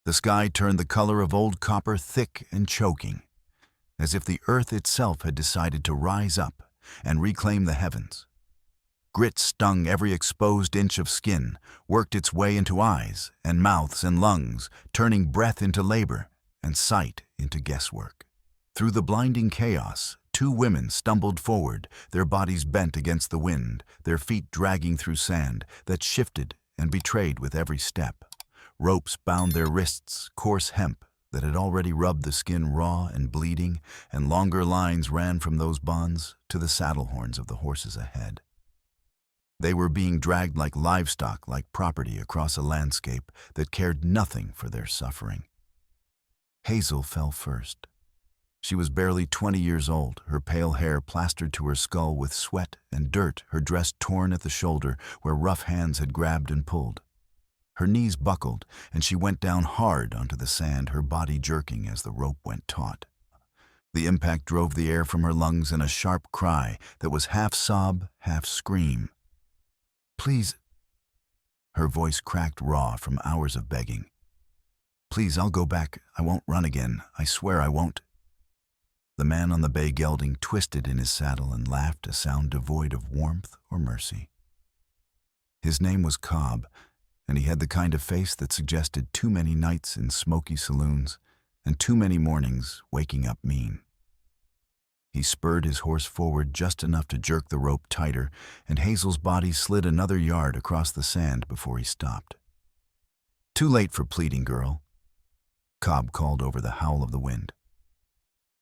The sky turned the color of old copper, thick and choking, as if the earth itself had decided to rise up and reclaim the heavens. Grit stung every exposed inch of skin, worked its way into eyes and mouths and lungs, turning breath into labor and sight into guesswork. Through the blinding chaos, two women stumbled forward, their bodies bent against the wind, their feet dragging through sand that shifted and betrayed with every step. Ropes bound their wrists, coarse hemp that had already rubbed the skin raw and bleeding, and longer lines ran from those bonds to the saddle horns of the horses ahead. They were being dragged like livestock, like property, across a landscape that cared nothing for their suffering. Hazel fell first. She was barely 20 years old, her pale hair plastered to her skull with sweat and dirt, her dress torn at the shoulder where rough hands had grabbed and pulled. Her knees buckled, and she went down hard onto the sand, her body jerking as the rope went taut. The impact drove the air from her lungs in a sharp cry that was half sob, half scream. "Please," her voice cracked raw from hours of begging. "Please, I'll go back. I won't run again. I swear I won't." The man on the bay gelding twisted in his saddle and laughed, a sound devoid of warmth or mercy. His name was Cobb, and he had the kind of face that suggested too many nights in smoky saloons and too many mornings waking up mean. He spurred his horse forward just enough to jerk the rope tighter, and Hazel's body slid another yard across the sand before he stopped. "Too late for pleading, girl," Cobb called over the howl of the wind.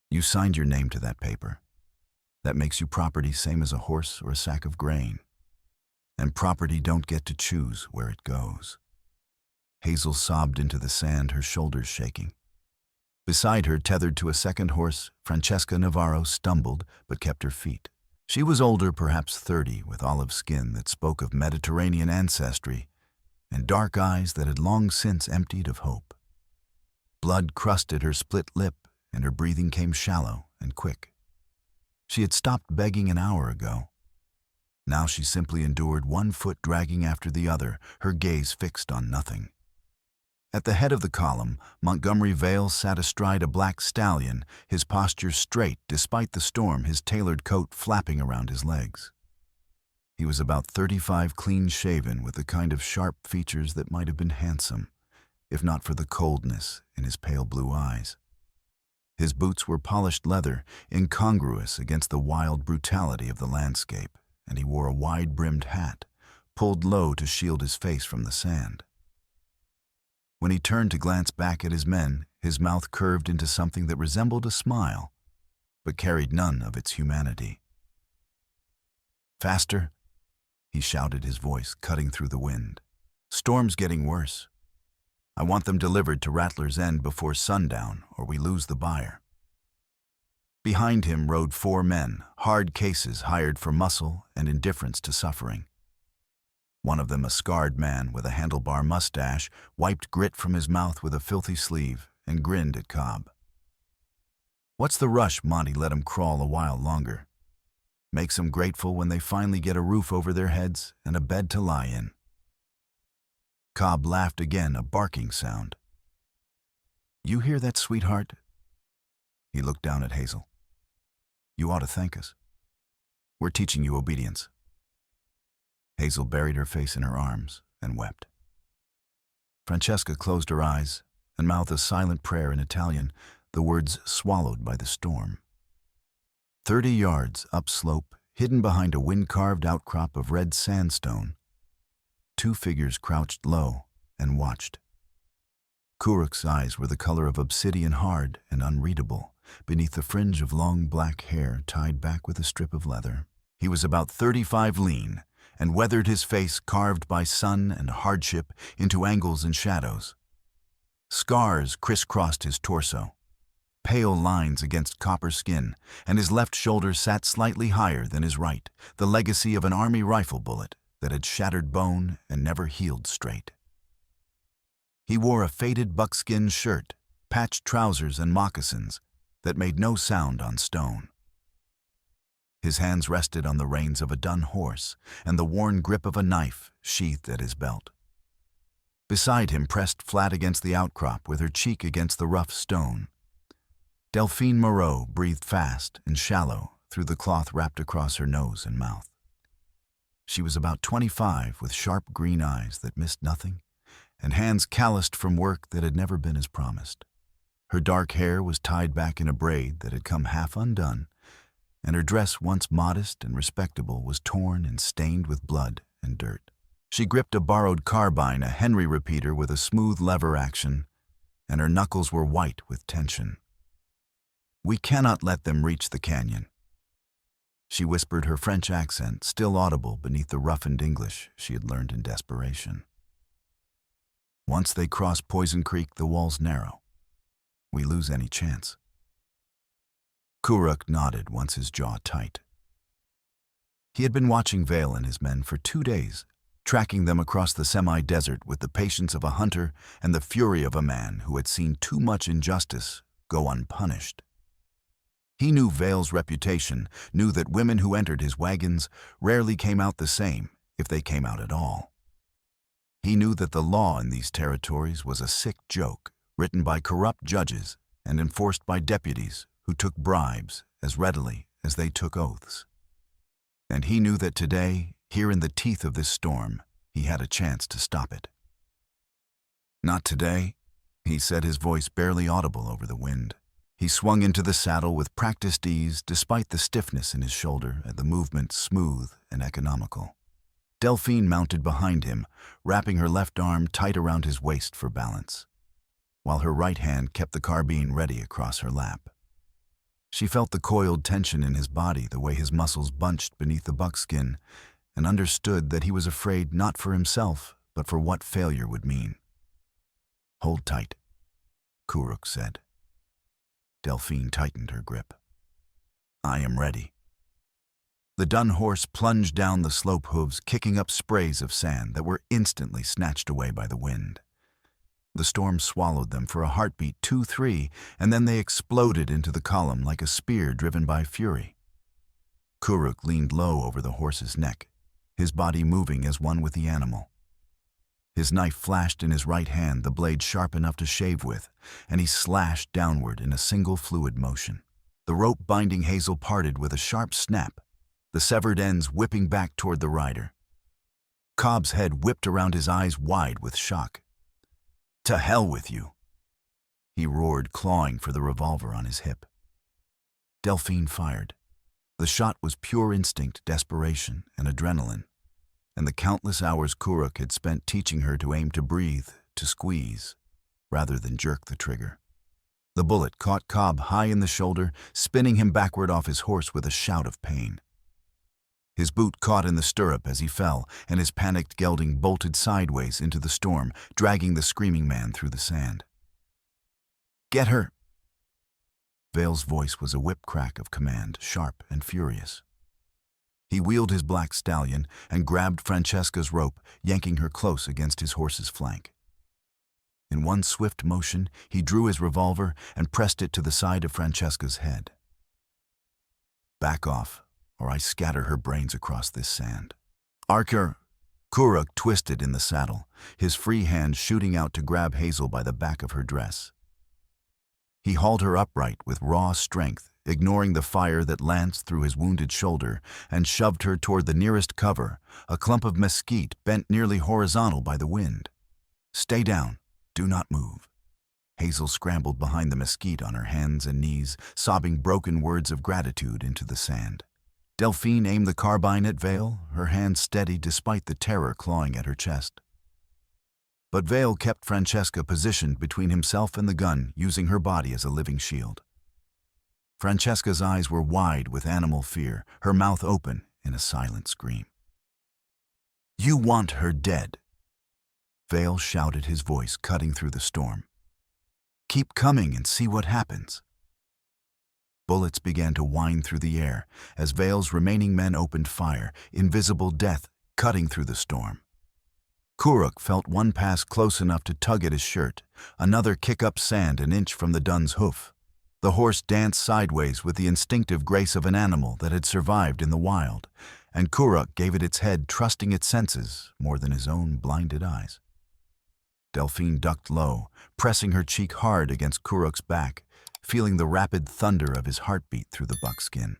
"You signed your name to that paper. That makes you property, same as a horse or a sack of grain. And property don't get to choose where it goes." Hazel sobbed into the sand, her shoulders shaking. Beside her, tethered to a second horse, Francesca Navarro stumbled but kept her feet. She was older, perhaps 30, with olive skin that spoke of Mediterranean ancestry and dark eyes that had long since emptied of hope. Blood crusted her split lip, and her breathing came shallow and quick. She had stopped begging an hour ago. Now she simply endured, one foot dragging after the other, her gaze fixed on nothing. At the head of the column, Montgomery Vale sat astride a black stallion, his posture straight despite the storm, his tailored coat flapping around his legs. He was about 35, clean-shaven, with the kind of sharp features that might have been handsome, if not for the coldness in his pale blue eyes. His boots were polished leather, incongruous against the wild brutality of the landscape, and he wore a wide-brimmed hat, pulled low to shield his face from the sand. When he turned to glance back at his men, his mouth curved into something that resembled a smile, but carried none of its humanity. "Faster," he shouted, his voice cutting through the wind. "Storm's getting worse. I want them delivered to Rattler's End before sundown, or we lose the buyer." Behind him rode 4 men, hard cases hired for muscle and indifference to suffering. One of them, a scarred man with a handlebar mustache, wiped grit from his mouth with a filthy sleeve and grinned at Cobb. "What's the rush?" Monty let him crawl a while longer. "Makes them grateful when they finally get a roof over their heads and a bed to lie in." Cobb laughed again, a barking sound. "You hear that, sweetheart?" He looked down at Hazel. "You ought to thank us. We're teaching you obedience." Hazel buried her face in her arms and wept. Francesca closed her eyes and mouthed a silent prayer in Italian, the words swallowed by the storm. 30 yards upslope, hidden behind a wind-carved outcrop of red sandstone, 2 figures crouched low and watched. Kuruk's eyes were the color of obsidian, hard and unreadable, beneath the fringe of long black hair tied back with a strip of leather. He was about 35, lean, and weathered, his face carved by sun and hardship into angles and shadows. Scars crisscrossed his torso, pale lines against copper skin, and his left shoulder sat slightly higher than his right, the legacy of an army rifle bullet that had shattered bone and never healed straight. He wore a faded buckskin shirt, patched trousers, and moccasins that made no sound on stone. His hands rested on the reins of a dun horse and the worn grip of a knife sheathed at his belt. Beside him, pressed flat against the outcrop with her cheek against the rough stone, Delphine Moreau breathed fast and shallow through the cloth wrapped across her nose and mouth. She was about 25, with sharp green eyes that missed nothing and hands calloused from work that had never been as promised. Her dark hair was tied back in a braid that had come half undone, and her dress, once modest and respectable, was torn and stained with blood and dirt. She gripped a borrowed carbine, a Henry repeater with a smooth lever action, and her knuckles were white with tension. "We cannot let them reach the canyon," she whispered, her French accent still audible beneath the roughened English she had learned in desperation. "Once they cross Poison Creek, the wall's narrow. We lose any chance." Kuruk nodded, once his jaw tight. He had been watching Vale and his men for 2 days, tracking them across the semi-desert with the patience of a hunter and the fury of a man who had seen too much injustice go unpunished. He knew Vale's reputation, knew that women who entered his wagons rarely came out the same, if they came out at all. He knew that the law in these territories was a sick joke, written by corrupt judges and enforced by deputies who took bribes as readily as they took oaths. And he knew that today, here in the teeth of this storm, he had a chance to stop it. "Not today," he said, his voice barely audible over the wind. He swung into the saddle with practiced ease, despite the stiffness in his shoulder and the movement smooth and economical. Delphine mounted behind him, wrapping her left arm tight around his waist for balance, while her right hand kept the carbine ready across her lap. She felt the coiled tension in his body, the way his muscles bunched beneath the buckskin, and understood that he was afraid not for himself, but for what failure would mean. "Hold tight," Kuruk said. Delphine tightened her grip. "I am ready." The dun horse plunged down the slope, hooves kicking up sprays of sand that were instantly snatched away by the wind. The storm swallowed them for a heartbeat, 2, 3, and then they exploded into the column like a spear driven by fury. Kuruk leaned low over the horse's neck, his body moving as one with the animal. His knife flashed in his right hand, the blade sharp enough to shave with, and he slashed downward in a single fluid motion. The rope binding Hazel parted with a sharp snap, the severed ends whipping back toward the rider. Cobb's head whipped around, his eyes wide with shock. "To hell with you," he roared, clawing for the revolver on his hip. Delphine fired. The shot was pure instinct, desperation, and adrenaline, and the countless hours Kuruk had spent teaching her to aim to breathe, to squeeze, rather than jerk the trigger. The bullet caught Cobb high in the shoulder, spinning him backward off his horse with a shout of pain. His boot caught in the stirrup as he fell, and his panicked gelding bolted sideways into the storm, dragging the screaming man through the sand. "Get her!" Vale's voice was a whip crack of command, sharp and furious. He wheeled his black stallion and grabbed Francesca's rope, yanking her close against his horse's flank. In one swift motion, he drew his revolver and pressed it to the side of Francesca's head. "Back off, or I scatter her brains across this sand." "Archer!" Kuruk twisted in the saddle, his free hand shooting out to grab Hazel by the back of her dress. He hauled her upright with raw strength, ignoring the fire that lanced through his wounded shoulder, and shoved her toward the nearest cover, a clump of mesquite bent nearly horizontal by the wind. "Stay down. Do not move." Hazel scrambled behind the mesquite on her hands and knees, sobbing broken words of gratitude into the sand. Delphine aimed the carbine at Vale, her hand steady despite the terror clawing at her chest. But Vale kept Francesca positioned between himself and the gun, using her body as a living shield. Francesca's eyes were wide with animal fear, her mouth open in a silent scream. "You want her dead," Vale shouted, his voice cutting through the storm. "Keep coming and see what happens." Bullets began to whine through the air as Vale's remaining men opened fire, invisible death cutting through the storm. Kuruk felt one pass close enough to tug at his shirt, another kick up sand an inch from the dun's hoof. The horse danced sideways with the instinctive grace of an animal that had survived in the wild, and Kuruk gave it its head, trusting its senses more than his own blinded eyes. Delphine ducked low, pressing her cheek hard against Kuruk's back, feeling the rapid thunder of his heartbeat through the buckskin.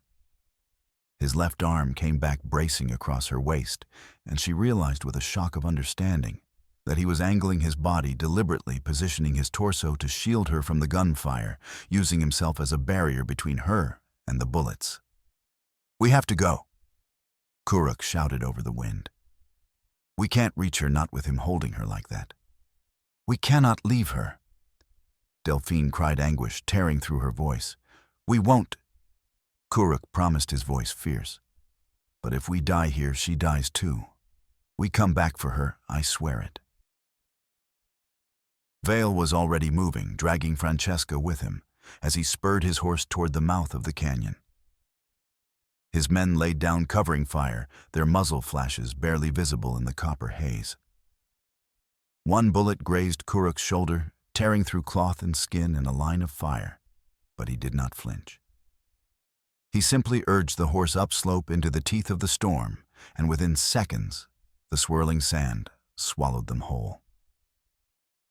His left arm came back bracing across her waist, and she realized with a shock of understanding that he was angling his body, deliberately positioning his torso to shield her from the gunfire, using himself as a barrier between her and the bullets. "We have to go," Kuruk shouted over the wind. "We can't reach her, not with him holding her like that. We cannot leave her." Delphine cried, anguish tearing through her voice. "We won't." Kuruk promised, his voice fierce. "But if we die here, she dies too. We come back for her, I swear it." Vale was already moving, dragging Francesca with him, as he spurred his horse toward the mouth of the canyon. His men laid down covering fire, their muzzle flashes barely visible in the copper haze. One bullet grazed Kuruk's shoulder, tearing through cloth and skin in a line of fire, but he did not flinch. He simply urged the horse upslope into the teeth of the storm, and within seconds, the swirling sand swallowed them whole.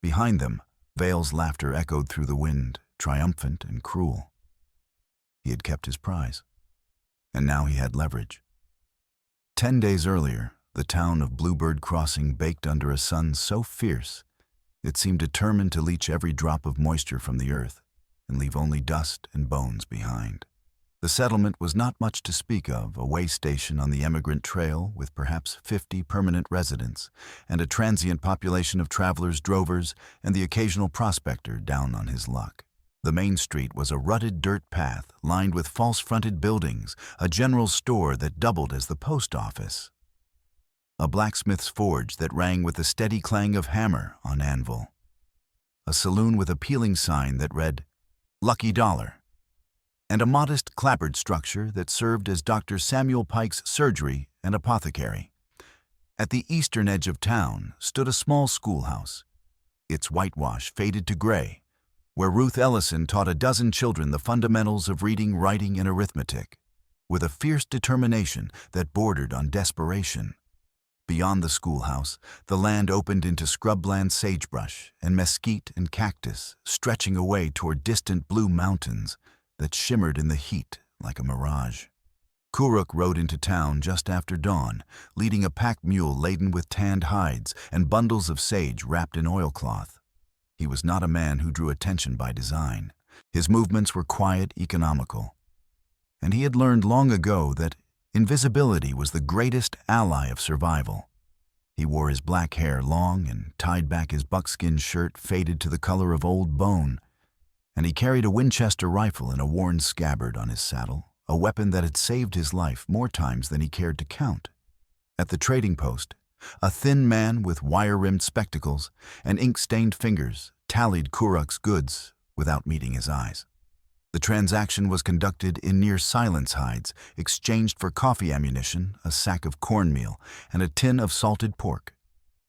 Behind them, Vale's laughter echoed through the wind, triumphant and cruel. He had kept his prize, and now he had leverage. 10 days earlier, the town of Bluebird Crossing baked under a sun so fierce it seemed determined to leach every drop of moisture from the earth and leave only dust and bones behind. The settlement was not much to speak of, a way station on the emigrant trail with perhaps 50 permanent residents and a transient population of travelers, drovers, and the occasional prospector down on his luck. The main street was a rutted dirt path lined with false-fronted buildings, a general store that doubled as the post office, a blacksmith's forge that rang with the steady clang of hammer on anvil, a saloon with a peeling sign that read, "Lucky Dollar," and a modest clapboard structure that served as Dr. Samuel Pike's surgery and apothecary. At the eastern edge of town stood a small schoolhouse, its whitewash faded to gray, where Ruth Ellison taught a dozen children the fundamentals of reading, writing, and arithmetic, with a fierce determination that bordered on desperation. Beyond the schoolhouse, the land opened into scrubland sagebrush and mesquite and cactus, stretching away toward distant blue mountains that shimmered in the heat like a mirage. Kuruk rode into town just after dawn, leading a pack mule laden with tanned hides and bundles of sage wrapped in oilcloth. He was not a man who drew attention by design. His movements were quiet, economical. And he had learned long ago that invisibility was the greatest ally of survival. He wore his black hair long and tied back his buckskin shirt faded to the color of old bone, and he carried a Winchester rifle in a worn scabbard on his saddle, a weapon that had saved his life more times than he cared to count. At the trading post, a thin man with wire-rimmed spectacles and ink-stained fingers tallied Kuruk's goods without meeting his eyes. The transaction was conducted in near silence hides, exchanged for coffee ammunition, a sack of cornmeal, and a tin of salted pork.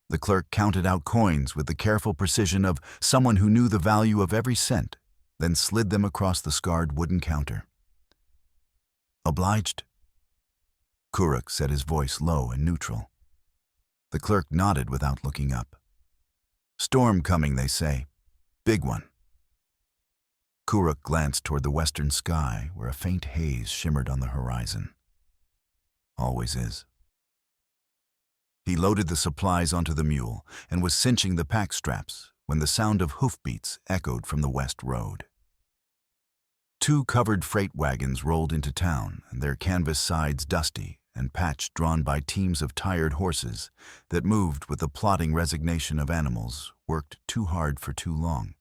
The clerk counted out coins with the careful precision of someone who knew the value of every cent, then slid them across the scarred wooden counter. "Obliged?" Kuruk said, his voice low and neutral. The clerk nodded without looking up. "Storm coming, they say. Big one." Kuruk glanced toward the western sky, where a faint haze shimmered on the horizon. Always is. He loaded the supplies onto the mule and was cinching the pack straps when the sound of hoofbeats echoed from the west road. 2 covered freight wagons rolled into town, and their canvas sides dusty and patched, drawn by teams of tired horses that moved with the plodding resignation of animals worked too hard for too long.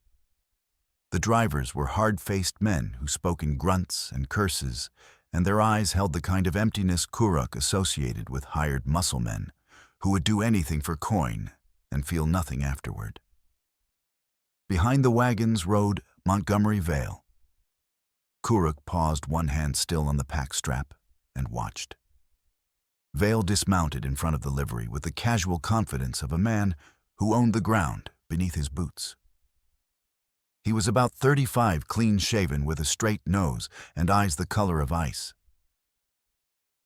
The drivers were hard-faced men who spoke in grunts and curses, and their eyes held the kind of emptiness Kuruk associated with hired muscle men who would do anything for coin and feel nothing afterward. Behind the wagons rode Montgomery Vale. Kuruk paused, one hand still on the pack strap, and watched. Vale dismounted in front of the livery with the casual confidence of a man who owned the ground beneath his boots. He was about 35, clean-shaven, with a straight nose and eyes the color of ice.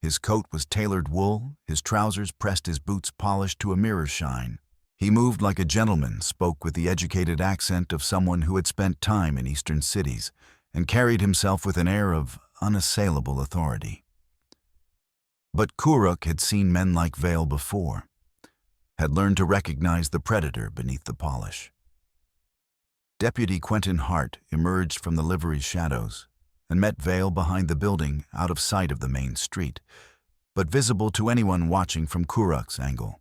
His coat was tailored wool, his trousers pressed, his boots polished to a mirror shine, He moved like a gentleman, spoke with the educated accent of someone who had spent time in eastern cities, and carried himself with an air of unassailable authority. But Kuruk had seen men like Vale before, had learned to recognize the predator beneath the polish. Deputy Quentin Hart emerged from the livery's shadows and met Vale behind the building, out of sight of the main street, but visible to anyone watching from Kuruk's angle.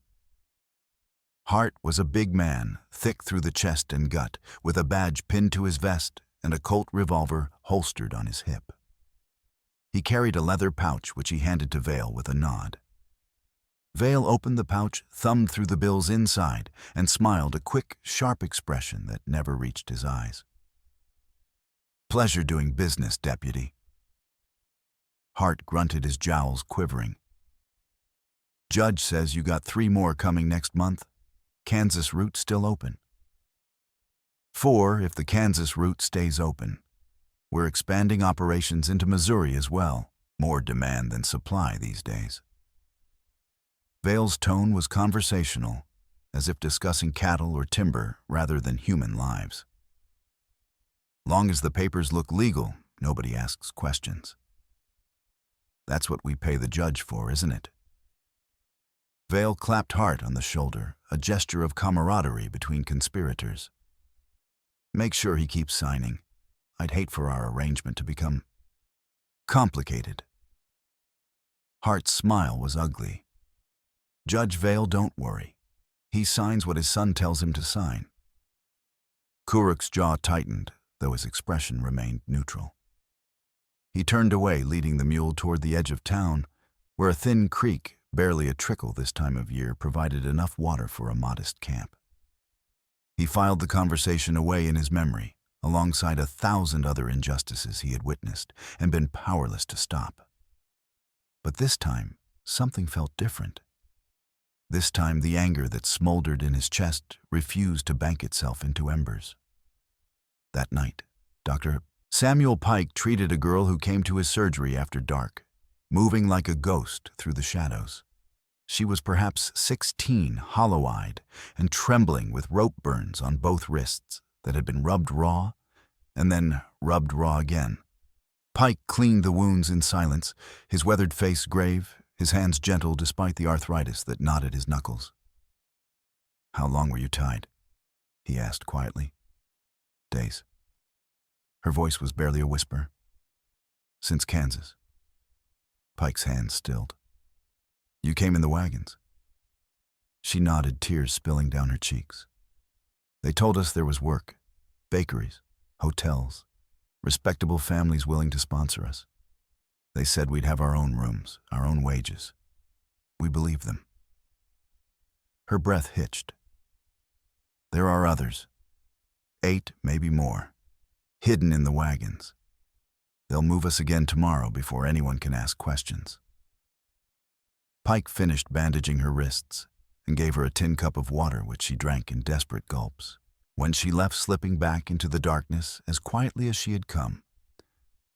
Hart was a big man, thick through the chest and gut, with a badge pinned to his vest and a Colt revolver holstered on his hip. He carried a leather pouch which he handed to Vale with a nod. Vale opened the pouch, thumbed through the bills inside, and smiled, a quick, sharp expression that never reached his eyes. "Pleasure doing business, Deputy." Hart grunted, his jowls quivering. "Judge says you got 3 more coming next month. Kansas route still open?" "4 if the Kansas route stays open. We're expanding operations into Missouri as well. More demand than supply these days." Vale's tone was conversational, as if discussing cattle or timber rather than human lives. "Long as the papers look legal, nobody asks questions. That's what we pay the judge for, isn't it?" Vale clapped Hart on the shoulder, a gesture of camaraderie between conspirators. "Make sure he keeps signing. I'd hate for our arrangement to become complicated." Hart's smile was ugly. "Judge Vale, don't worry. He signs what his son tells him to sign." Kuruk's jaw tightened, though his expression remained neutral. He turned away, leading the mule toward the edge of town, where a thin creek, barely a trickle this time of year, provided enough water for a modest camp. He filed the conversation away in his memory, alongside 1,000 other injustices he had witnessed and been powerless to stop. But this time, something felt different. This time, the anger that smoldered in his chest refused to bank itself into embers. That night, Dr. Samuel Pike treated a girl who came to his surgery after dark, moving like a ghost through the shadows. She was perhaps 16, hollow-eyed, and trembling with rope burns on both wrists that had been rubbed raw and then rubbed raw again. Pike cleaned the wounds in silence, his weathered face grave, his hands gentle despite the arthritis that knotted his knuckles. "How long were you tied?" he asked quietly. "Days." Her voice was barely a whisper. "Since Kansas." Pike's hands stilled. "You came in the wagons?" She nodded, tears spilling down her cheeks. "They told us there was work, bakeries, hotels, respectable families willing to sponsor us. They said we'd have our own rooms, our own wages. We believed them." Her breath hitched. "There are others, 8, maybe more, hidden in the wagons. They'll move us again tomorrow before anyone can ask questions." Pike finished bandaging her wrists and gave her a tin cup of water, which she drank in desperate gulps. When she left, slipping back into the darkness as quietly as she had come,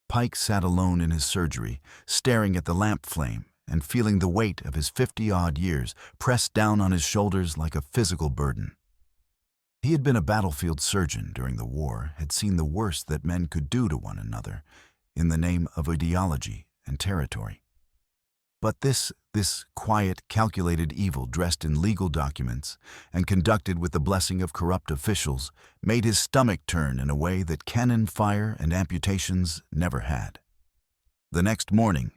Pike sat alone in his surgery, staring at the lamp flame and feeling the weight of his 50-odd years pressed down on his shoulders like a physical burden. He had been a battlefield surgeon during the war, had seen the worst that men could do to one another in the name of ideology and territory. But this quiet, calculated evil dressed in legal documents and conducted with the blessing of corrupt officials made his stomach turn in a way that cannon fire and amputations never had. The next morning,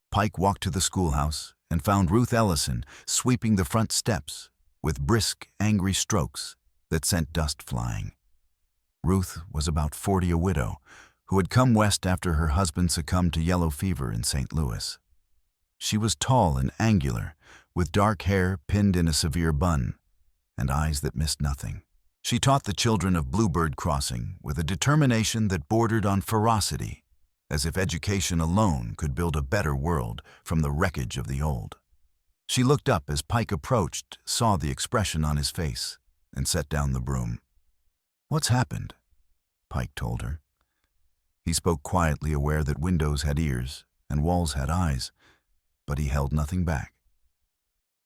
Pike walked to the schoolhouse and found Ruth Ellison sweeping the front steps with brisk, angry strokes that sent dust flying. Ruth was about 40, a widow, who had come west after her husband succumbed to yellow fever in St. Louis. She was tall and angular, with dark hair pinned in a severe bun, and eyes that missed nothing. She taught the children of Bluebird Crossing with a determination that bordered on ferocity, as if education alone could build a better world from the wreckage of the old. She looked up as Pike approached, saw the expression on his face, and set down the broom. "What's happened?" Pike told her. He spoke quietly, aware that windows had ears and walls had eyes, but he held nothing back.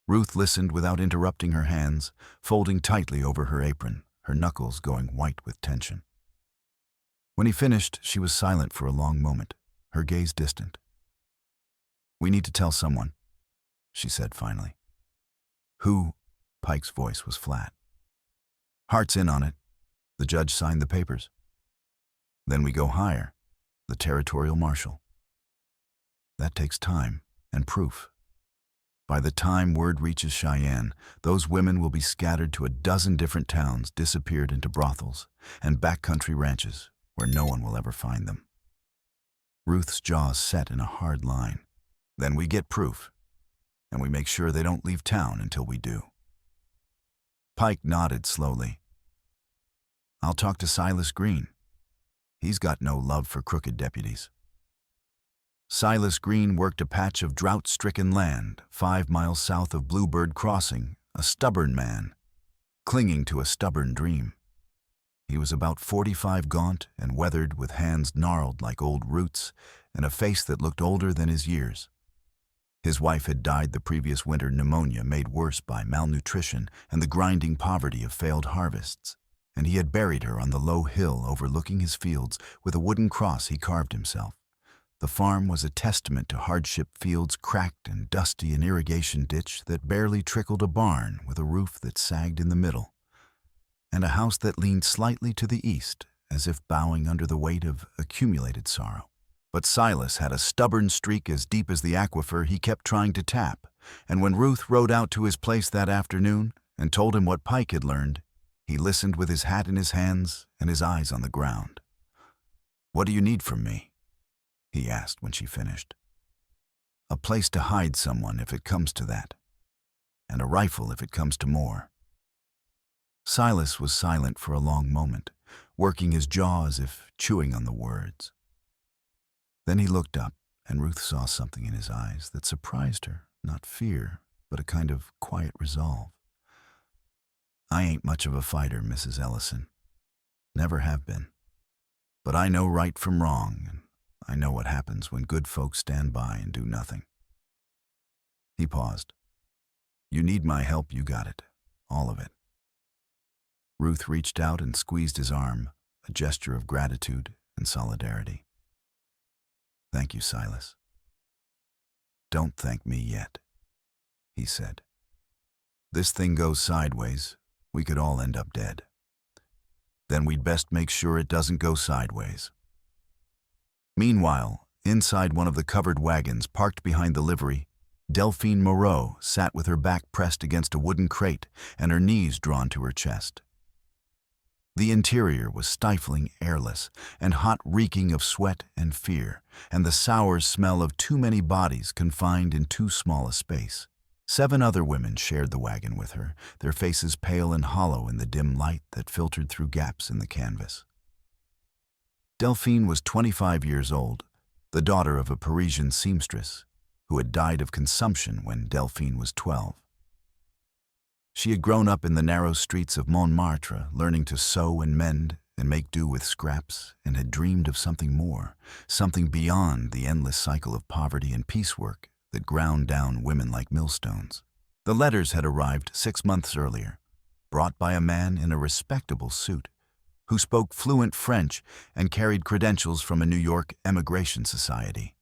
Ruth listened without interrupting her hands, folding tightly over her apron, her knuckles going white with tension. When he finished, she was silent for a long moment, her gaze distant. "We need to tell someone," she said finally. "Who?" Pike's voice was flat. "Hart's in on it. The judge signed the papers. Then we go higher, the territorial marshal. That takes time and proof. By the time word reaches Cheyenne, those women will be scattered to a dozen different towns, disappeared into brothels and backcountry ranches where no one will ever find them." Ruth's jaws set in a hard line. "Then we get proof, and we make sure they don't leave town until we do." Pike nodded slowly. "I'll talk to Silas Green. He's got no love for crooked deputies." Silas Green worked a patch of drought-stricken land 5 miles south of Bluebird Crossing, a stubborn man, clinging to a stubborn dream. He was about 45, gaunt and weathered, with hands gnarled like old roots and a face that looked older than his years. His wife had died the previous winter, pneumonia made worse by malnutrition and the grinding poverty of failed harvests, and he had buried her on the low hill overlooking his fields with a wooden cross he carved himself. The farm was a testament to hardship, fields cracked and dusty, an irrigation ditch that barely trickled, a barn with a roof that sagged in the middle, and a house that leaned slightly to the east, as if bowing under the weight of accumulated sorrow. But Silas had a stubborn streak as deep as the aquifer he kept trying to tap, and when Ruth rode out to his place that afternoon and told him what Pike had learned, he listened with his hat in his hands and his eyes on the ground. "What do you need from me?" he asked when she finished. "A place to hide someone if it comes to that, and a rifle if it comes to more." Silas was silent for a long moment, working his jaw as if chewing on the words. Then he looked up, and Ruth saw something in his eyes that surprised her, not fear, but a kind of quiet resolve. "I ain't much of a fighter, Mrs. Ellison. Never have been. But I know right from wrong, and I know what happens when good folks stand by and do nothing." He paused. "You need my help, you got it. All of it." Ruth reached out and squeezed his arm, a gesture of gratitude and solidarity. "Thank you, Silas." "Don't thank me yet," he said. "This thing goes sideways, we could all end up dead. Then we'd best make sure it doesn't go sideways." Meanwhile, inside one of the covered wagons parked behind the livery, Delphine Moreau sat with her back pressed against a wooden crate and her knees drawn to her chest. The interior was stifling, airless, and hot, reeking of sweat and fear, and the sour smell of too many bodies confined in too small a space. 7 other women shared the wagon with her, their faces pale and hollow in the dim light that filtered through gaps in the canvas. Delphine was 25 years old, the daughter of a Parisian seamstress who had died of consumption when Delphine was 12. She had grown up in the narrow streets of Montmartre, learning to sew and mend and make do with scraps, and had dreamed of something more, something beyond the endless cycle of poverty and piecework that ground down women like millstones. The letters had arrived 6 months earlier, brought by a man in a respectable suit, who spoke fluent French and carried credentials from a New York emigration society.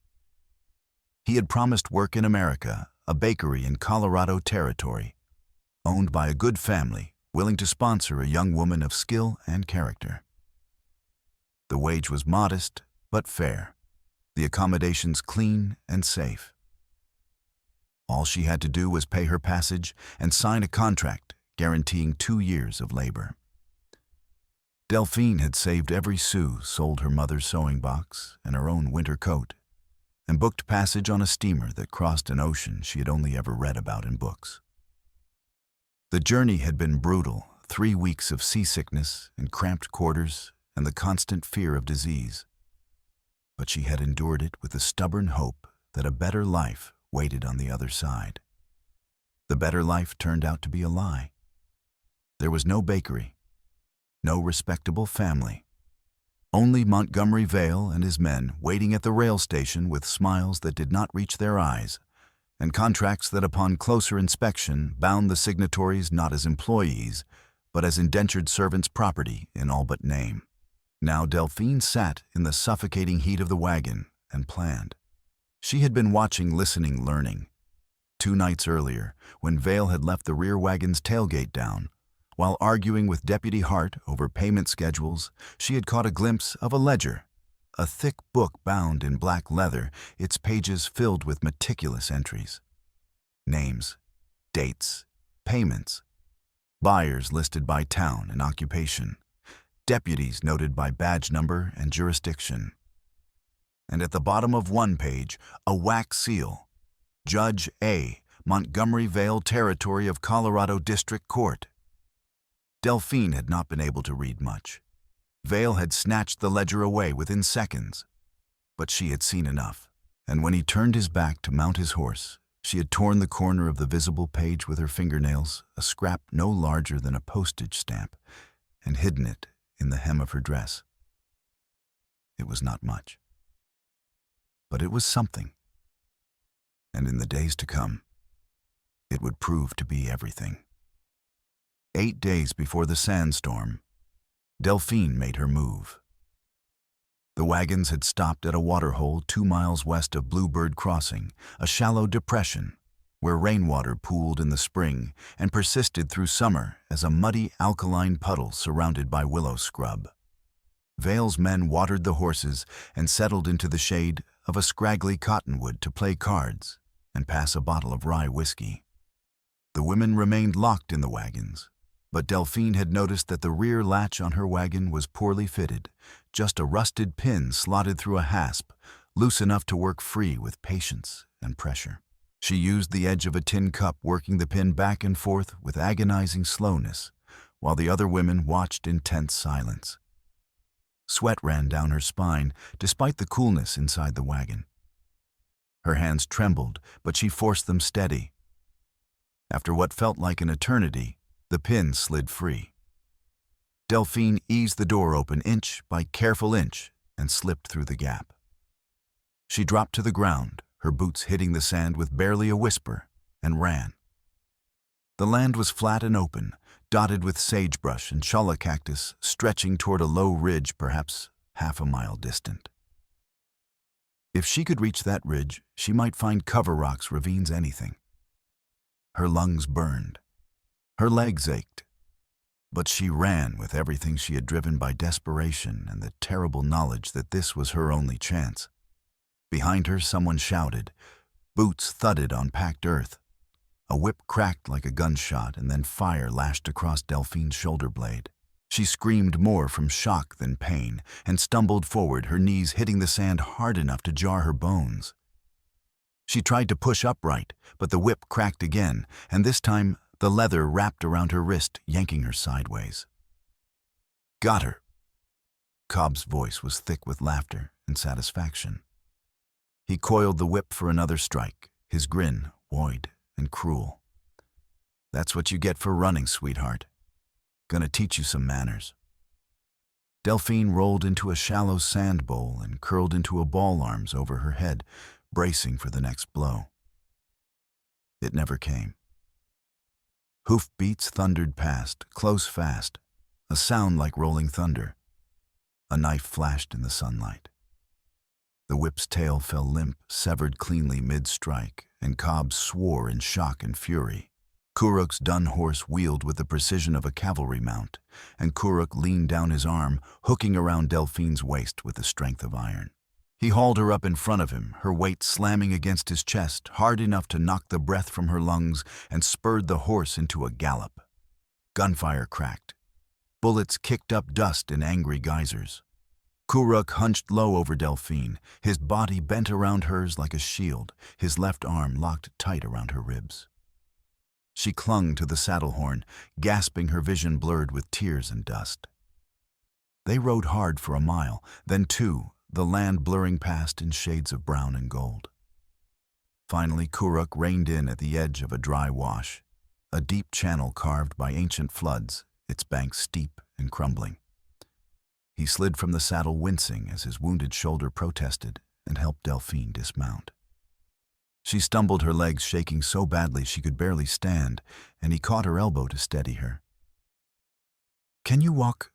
He had promised work in America, a bakery in Colorado Territory, owned by a good family willing to sponsor a young woman of skill and character. The wage was modest but fair, the accommodations clean and safe. All she had to do was pay her passage and sign a contract guaranteeing 2 years of labor. Delphine had saved every sou, sold her mother's sewing box and her own winter coat, and booked passage on a steamer that crossed an ocean she had only ever read about in books. The journey had been brutal, 3 weeks of seasickness and cramped quarters and the constant fear of disease. But she had endured it with the stubborn hope that a better life waited on the other side. The better life turned out to be a lie. There was no bakery, no respectable family, only Montgomery Vale and his men waiting at the rail station with smiles that did not reach their eyes and contracts that upon closer inspection bound the signatories not as employees, but as indentured servants' property in all but name. Now Delphine sat in the suffocating heat of the wagon and planned. She had been watching, listening, learning. 2 nights earlier, when Vale had left the rear wagon's tailgate down, while arguing with Deputy Hart over payment schedules, she had caught a glimpse of a ledger, a thick book bound in black leather, its pages filled with meticulous entries. Names, dates, payments, buyers listed by town and occupation, deputies noted by badge number and jurisdiction. And at the bottom of one page, a wax seal, Judge A., Montgomery Vale Territory of Colorado District Court. Delphine had not been able to read much. Vale had snatched the ledger away within seconds. But she had seen enough, and when he turned his back to mount his horse, she had torn the corner of the visible page with her fingernails, a scrap no larger than a postage stamp, and hidden it in the hem of her dress. It was not much, but it was something. And in the days to come, it would prove to be everything. 8 days before the sandstorm, Delphine made her move. The wagons had stopped at a waterhole 2 miles west of Bluebird Crossing, a shallow depression where rainwater pooled in the spring and persisted through summer as a muddy alkaline puddle surrounded by willow scrub. Vale's men watered the horses and settled into the shade of a scraggly cottonwood to play cards and pass a bottle of rye whiskey. The women remained locked in the wagons, but Delphine had noticed that the rear latch on her wagon was poorly fitted, just a rusted pin slotted through a hasp, loose enough to work free with patience and pressure. She used the edge of a tin cup, working the pin back and forth with agonizing slowness, while the other women watched in tense silence. Sweat ran down her spine, despite the coolness inside the wagon. Her hands trembled, but she forced them steady. After what felt like an eternity, the pin slid free. Delphine eased the door open inch by careful inch and slipped through the gap. She dropped to the ground, her boots hitting the sand with barely a whisper, and ran. The land was flat and open, dotted with sagebrush and challah cactus stretching toward a low ridge perhaps half a mile distant. If she could reach that ridge, she might find cover rocks, ravines, anything. Her lungs burned. Her legs ached. But she ran with everything she had driven by desperation and the terrible knowledge that this was her only chance. Behind her, someone shouted. Boots thudded on packed earth. A whip cracked like a gunshot, and then fire lashed across Delphine's shoulder blade. She screamed more from shock than pain and stumbled forward, her knees hitting the sand hard enough to jar her bones. She tried to push upright, but the whip cracked again, and this time the leather wrapped around her wrist, yanking her sideways. Got her. Cobb's voice was thick with laughter and satisfaction. He coiled the whip for another strike, his grin wide and cruel. That's what you get for running, sweetheart. Gonna teach you some manners. Delphine rolled into a shallow sand bowl and curled into a ball arms over her head, bracing for the next blow. It never came. Hoof beats thundered past, close fast, a sound like rolling thunder. A knife flashed in the sunlight. The whip's tail fell limp, severed cleanly mid-strike, and Cobb swore in shock and fury. Kuruk's dun horse wheeled with the precision of a cavalry mount, and Kuruk leaned down his arm, hooking around Delphine's waist with the strength of iron. He hauled her up in front of him, her weight slamming against his chest, hard enough to knock the breath from her lungs, and spurred the horse into a gallop. Gunfire cracked. Bullets kicked up dust in angry geysers. Kuruk hunched low over Delphine, his body bent around hers like a shield, his left arm locked tight around her ribs. She clung to the saddle horn, gasping, her vision blurred with tears and dust. They rode hard for a mile, then 2, the land blurring past in shades of brown and gold. Finally, Kuruk reined in at the edge of a dry wash, a deep channel carved by ancient floods, its banks steep and crumbling. He slid from the saddle, wincing as his wounded shoulder protested, and helped Delphine dismount. She stumbled, her legs shaking so badly she could barely stand, and he caught her elbow to steady her. "Can you walk?"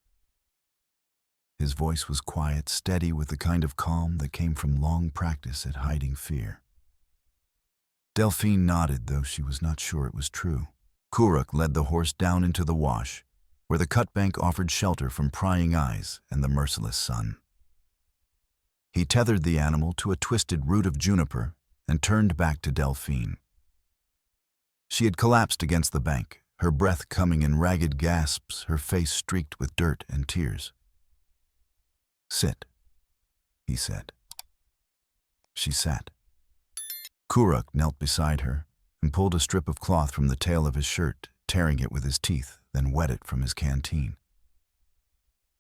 His voice was quiet, steady, with the kind of calm that came from long practice at hiding fear. Delphine nodded, though she was not sure it was true. Kuruk led the horse down into the wash, where the cut bank offered shelter from prying eyes and the merciless sun. He tethered the animal to a twisted root of juniper and turned back to Delphine. She had collapsed against the bank, her breath coming in ragged gasps, her face streaked with dirt and tears. "Sit," he said. She sat. Kuruk knelt beside her and pulled a strip of cloth from the tail of his shirt, tearing it with his teeth, then wet it from his canteen.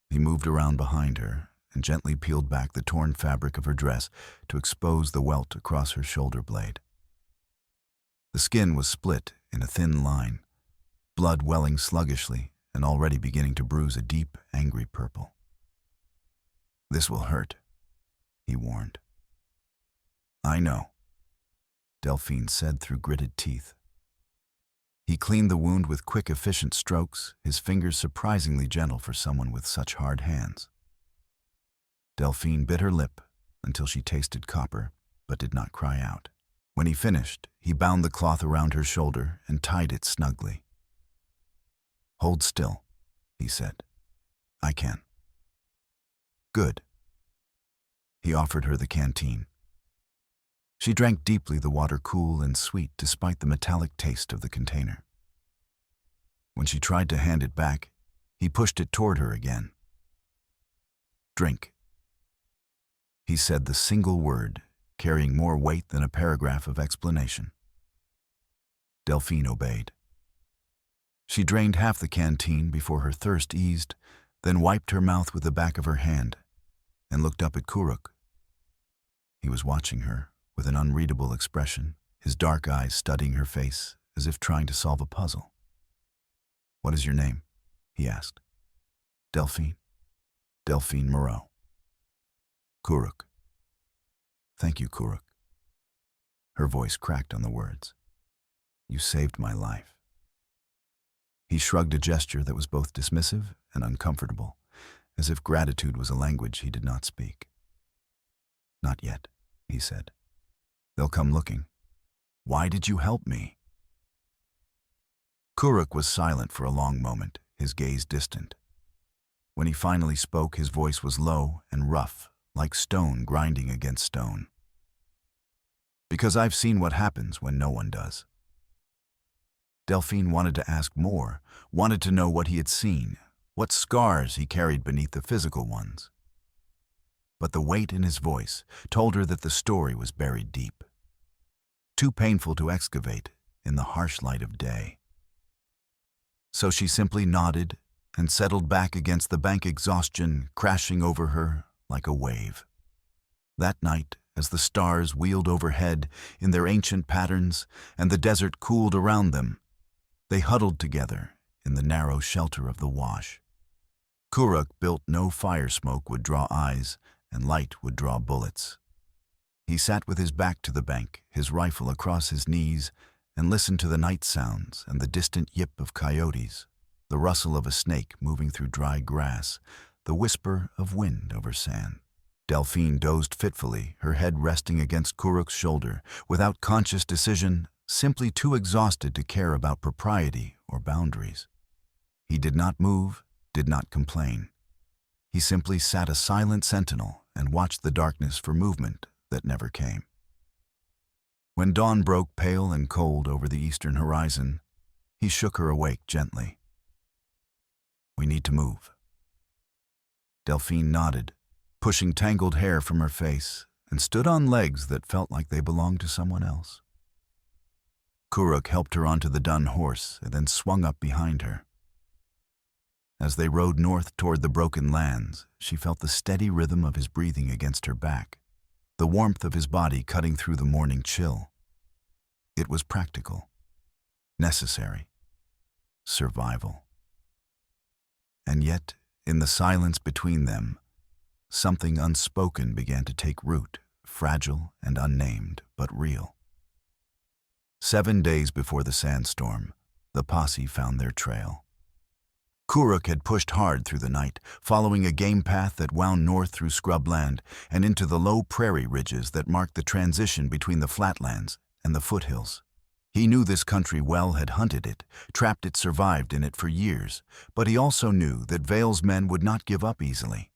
He moved around behind her and gently peeled back the torn fabric of her dress to expose the welt across her shoulder blade. The skin was split in a thin line, blood welling sluggishly and already beginning to bruise a deep, angry purple. "This will hurt," he warned. "I know," Delphine said through gritted teeth. He cleaned the wound with quick, efficient strokes, his fingers surprisingly gentle for someone with such hard hands. Delphine bit her lip until she tasted copper, but did not cry out. When he finished, he bound the cloth around her shoulder and tied it snugly. "Hold still," he said. "I can." "Good." He offered her the canteen. She drank deeply, the water cool and sweet despite the metallic taste of the container. When she tried to hand it back, he pushed it toward her again. "Drink." He said the single word, carrying more weight than a paragraph of explanation. Delphine obeyed. She drained half the canteen before her thirst eased, then wiped her mouth with the back of her hand and looked up at Kuruk. He was watching her with an unreadable expression, his dark eyes studying her face as if trying to solve a puzzle. "What is your name?" he asked. "Delphine." "Delphine Moreau." "Kuruk." "Thank you, Kuruk." Her voice cracked on the words. "You saved my life." He shrugged, a gesture that was both dismissive and uncomfortable, as if gratitude was a language he did not speak. "Not yet," he said. "They'll come looking." "Why did you help me?" Kuruk was silent for a long moment, his gaze distant. When he finally spoke, his voice was low and rough, like stone grinding against stone. "Because I've seen what happens when no one does." Delphine wanted to ask more, wanted to know what he had seen, what scars he carried beneath the physical ones. But the weight in his voice told her that the story was buried deep, too painful to excavate in the harsh light of day. So she simply nodded and settled back against the bank, exhaustion crashing over her like a wave. That night, as the stars wheeled overhead in their ancient patterns and the desert cooled around them, they huddled together in the narrow shelter of the wash. Kuruk built no fire, smoke would draw eyes and light would draw bullets. He sat with his back to the bank, his rifle across his knees, and listened to the night sounds and the distant yip of coyotes, the rustle of a snake moving through dry grass, the whisper of wind over sand. Delphine dozed fitfully, her head resting against Kuruk's shoulder, without conscious decision, simply too exhausted to care about propriety or boundaries. He did not move, did not complain. He simply sat a silent sentinel and watched the darkness for movement that never came. When dawn broke pale and cold over the eastern horizon, he shook her awake gently. "We need to move." Delphine nodded, pushing tangled hair from her face, and stood on legs that felt like they belonged to someone else. Kuruk helped her onto the dun horse and then swung up behind her. As they rode north toward the broken lands, she felt the steady rhythm of his breathing against her back, the warmth of his body cutting through the morning chill. It was practical, necessary, survival. And yet, in the silence between them, something unspoken began to take root, fragile and unnamed, but real. 7 days before the sandstorm, the posse found their trail. Kuruk had pushed hard through the night, following a game path that wound north through scrubland and into the low prairie ridges that marked the transition between the flatlands and the foothills. He knew this country well, had hunted it, trapped it, survived in it for years, but he also knew that Vale's men would not give up easily.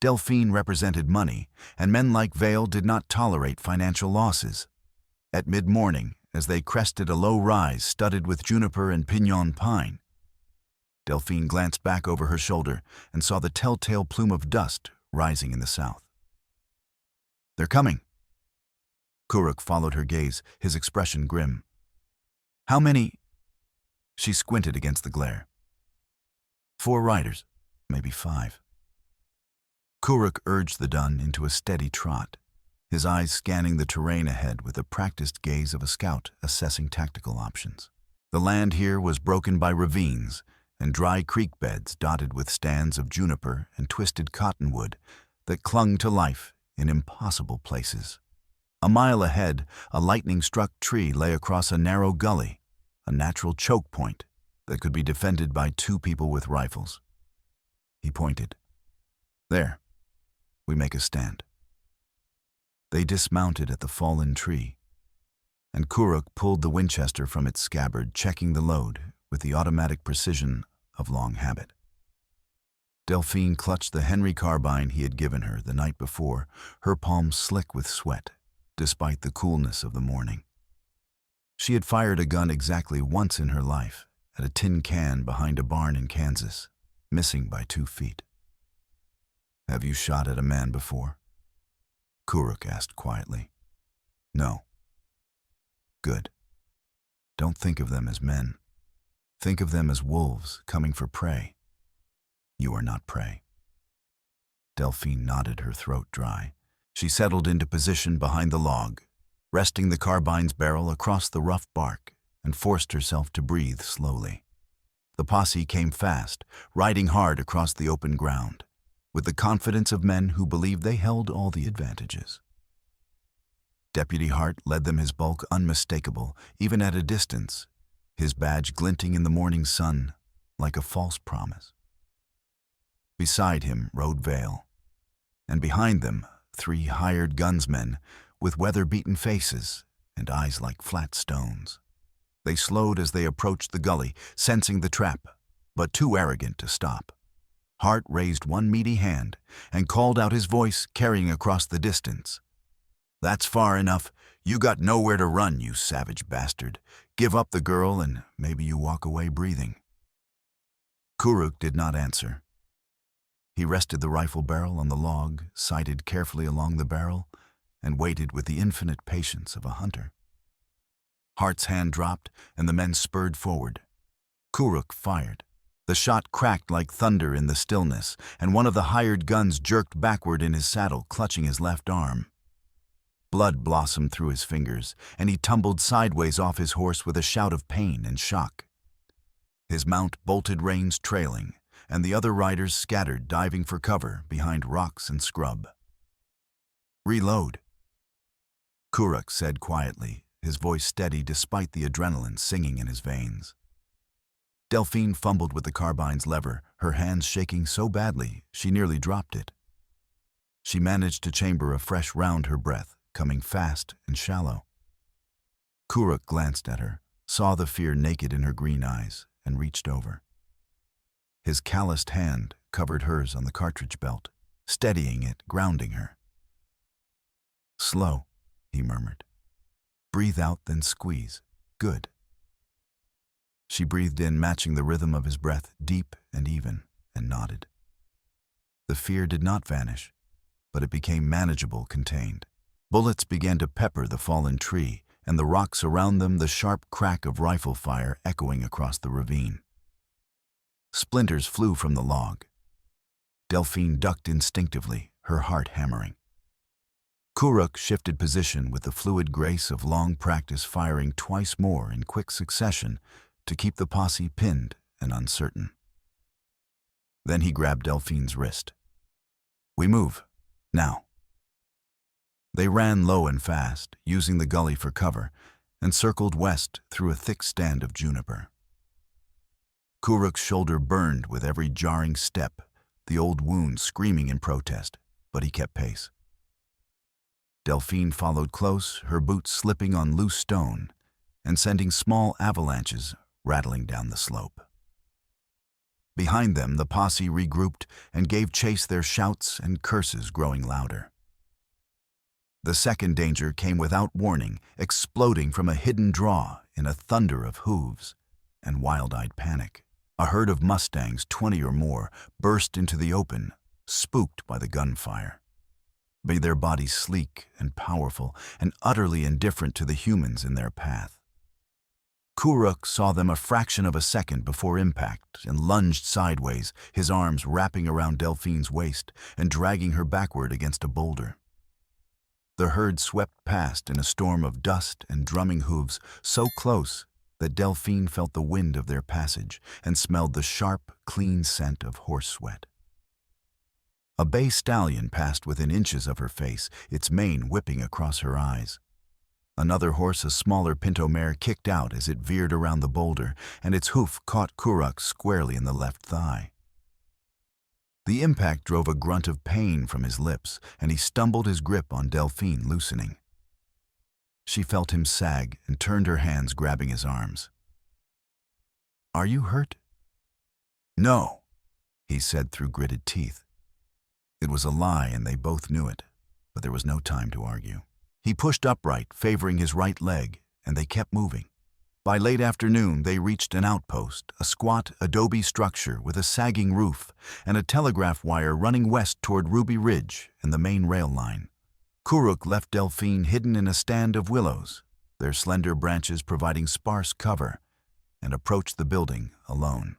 Delphine represented money, and men like Vale did not tolerate financial losses. At mid-morning, as they crested a low rise studded with juniper and pinon pine, Delphine glanced back over her shoulder and saw the telltale plume of dust rising in the south. "They're coming." Kuruk followed her gaze, his expression grim. "How many?" She squinted against the glare. 4 riders, maybe 5. Kuruk urged the dun into a steady trot, his eyes scanning the terrain ahead with the practiced gaze of a scout assessing tactical options. The land here was broken by ravines and dry creek beds dotted with stands of juniper and twisted cottonwood that clung to life in impossible places. A mile ahead, a lightning-struck tree lay across a narrow gully, a natural choke point that could be defended by 2 people with rifles. He pointed. "There. We make a stand." They dismounted at the fallen tree, and Kuruk pulled the Winchester from its scabbard, checking the load with the automatic precision of long habit. Delphine clutched the Henry carbine he had given her the night before, her palms slick with sweat, despite the coolness of the morning. She had fired a gun exactly once in her life, at a tin can behind a barn in Kansas, missing by 2 feet. "Have you shot at a man before?" Kuruk asked quietly. "No." "Good. Don't think of them as men. Think of them as wolves coming for prey. You are not prey." Delphine nodded, her throat dry. She settled into position behind the log, resting the carbine's barrel across the rough bark, and forced herself to breathe slowly. The posse came fast, riding hard across the open ground, with the confidence of men who believed they held all the advantages. Deputy Hart led them, his bulk unmistakable, even at a distance, his badge glinting in the morning sun like a false promise. Beside him rode Vale, and behind them 3 hired gunsmen with weather-beaten faces and eyes like flat stones. They slowed as they approached the gully, sensing the trap, but too arrogant to stop. Hart raised one meaty hand and called out, his voice carrying across the distance. "That's far enough. You got nowhere to run, you savage bastard. Give up the girl and maybe you walk away breathing." Kuruk did not answer. He rested the rifle barrel on the log, sighted carefully along the barrel, and waited with the infinite patience of a hunter. Hart's hand dropped and the men spurred forward. Kuruk fired. The shot cracked like thunder in the stillness, and one of the hired guns jerked backward in his saddle, clutching his left arm. Blood blossomed through his fingers, and he tumbled sideways off his horse with a shout of pain and shock. His mount bolted, reins trailing, and the other riders scattered, diving for cover behind rocks and scrub. "Reload," Kuruk said quietly, his voice steady despite the adrenaline singing in his veins. Delphine fumbled with the carbine's lever, her hands shaking so badly she nearly dropped it. She managed to chamber a fresh round her breath, coming fast and shallow. Kuruk glanced at her, saw the fear naked in her green eyes, and reached over. His calloused hand covered hers on the cartridge belt, steadying it, grounding her. "Slow," he murmured. "Breathe out, then squeeze. Good." She breathed in, matching the rhythm of his breath, deep and even, and nodded. The fear did not vanish, but it became manageable, contained. Bullets began to pepper the fallen tree, and the rocks around them, the sharp crack of rifle fire echoing across the ravine. Splinters flew from the log. Delphine ducked instinctively, her heart hammering. Kuruk shifted position with the fluid grace of long practice, firing twice more in quick succession to keep the posse pinned and uncertain. Then he grabbed Delphine's wrist. "We move, now." They ran low and fast, using the gully for cover, and circled west through a thick stand of juniper. Kuruk's shoulder burned with every jarring step, the old wound screaming in protest, but he kept pace. Delphine followed close, her boots slipping on loose stone and sending small avalanches rattling down the slope. Behind them, the posse regrouped and gave chase, their shouts and curses growing louder. The second danger came without warning, exploding from a hidden draw in a thunder of hooves and wild-eyed panic. A herd of mustangs, 20 or more, burst into the open, spooked by the gunfire. Be their bodies sleek and powerful and utterly indifferent to the humans in their path. Kuruk saw them a fraction of a second before impact and lunged sideways, his arms wrapping around Delphine's waist and dragging her backward against a boulder. The herd swept past in a storm of dust and drumming hooves, so close that Delphine felt the wind of their passage and smelled the sharp, clean scent of horse sweat. A bay stallion passed within inches of her face, its mane whipping across her eyes. Another horse, a smaller pinto mare, kicked out as it veered around the boulder, and its hoof caught Kuruk squarely in the left thigh. The impact drove a grunt of pain from his lips, and he stumbled, his grip on Delphine loosening. She felt him sag and turned her hands, grabbing his arms. "Are you hurt?" "No," he said through gritted teeth. It was a lie, and they both knew it, but there was no time to argue. He pushed upright, favoring his right leg, and they kept moving. By late afternoon, they reached an outpost, a squat adobe structure with a sagging roof and a telegraph wire running west toward Ruby Ridge and the main rail line. Kuruk left Delphine hidden in a stand of willows, their slender branches providing sparse cover, and approached the building alone.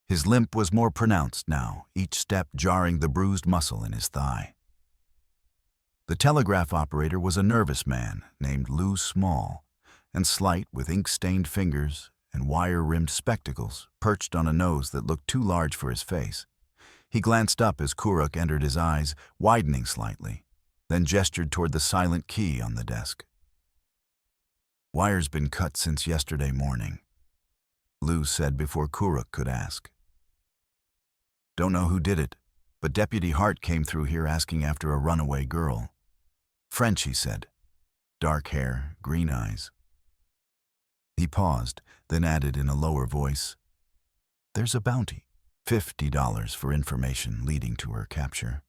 His limp was more pronounced now, each step jarring the bruised muscle in his thigh. The telegraph operator was a nervous man named Lou Small, and slight, with ink-stained fingers and wire-rimmed spectacles perched on a nose that looked too large for his face. He glanced up as Kuruk entered, his eyes widening slightly, then gestured toward the silent key on the desk. "Wire's been cut since yesterday morning," Lou said before Kuruk could ask. "Don't know who did it, but Deputy Hart came through here asking after a runaway girl. French," he said. "Dark hair, green eyes." He paused, then added in a lower voice, "There's a bounty, $50 for information leading to her capture."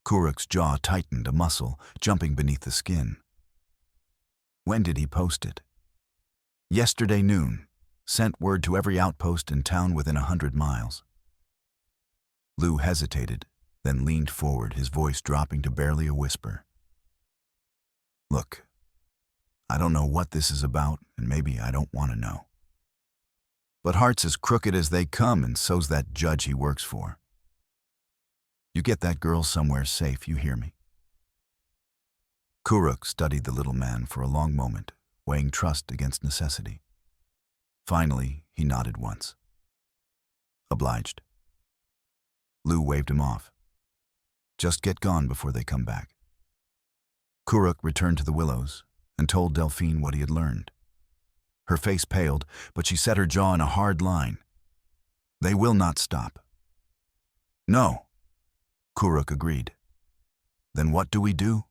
Kuruk's jaw tightened, a muscle jumping beneath the skin. "When did he post it?" "Yesterday noon. Sent word to every outpost in town within 100 miles. Lou hesitated, then leaned forward, his voice dropping to barely a whisper. "Look, I don't know what this is about, and maybe I don't want to know. But Hart's as crooked as they come, and so's that judge he works for. You get that girl somewhere safe, you hear me?" Kuruk studied the little man for a long moment, weighing trust against necessity. Finally, he nodded once. "Obliged." Lou waved him off. "Just get gone before they come back." Kuruk returned to the willows and told Delphine what he had learned. Her face paled, but she set her jaw in a hard line. "They will not stop." "No," Kuruk agreed. "Then what do we do?"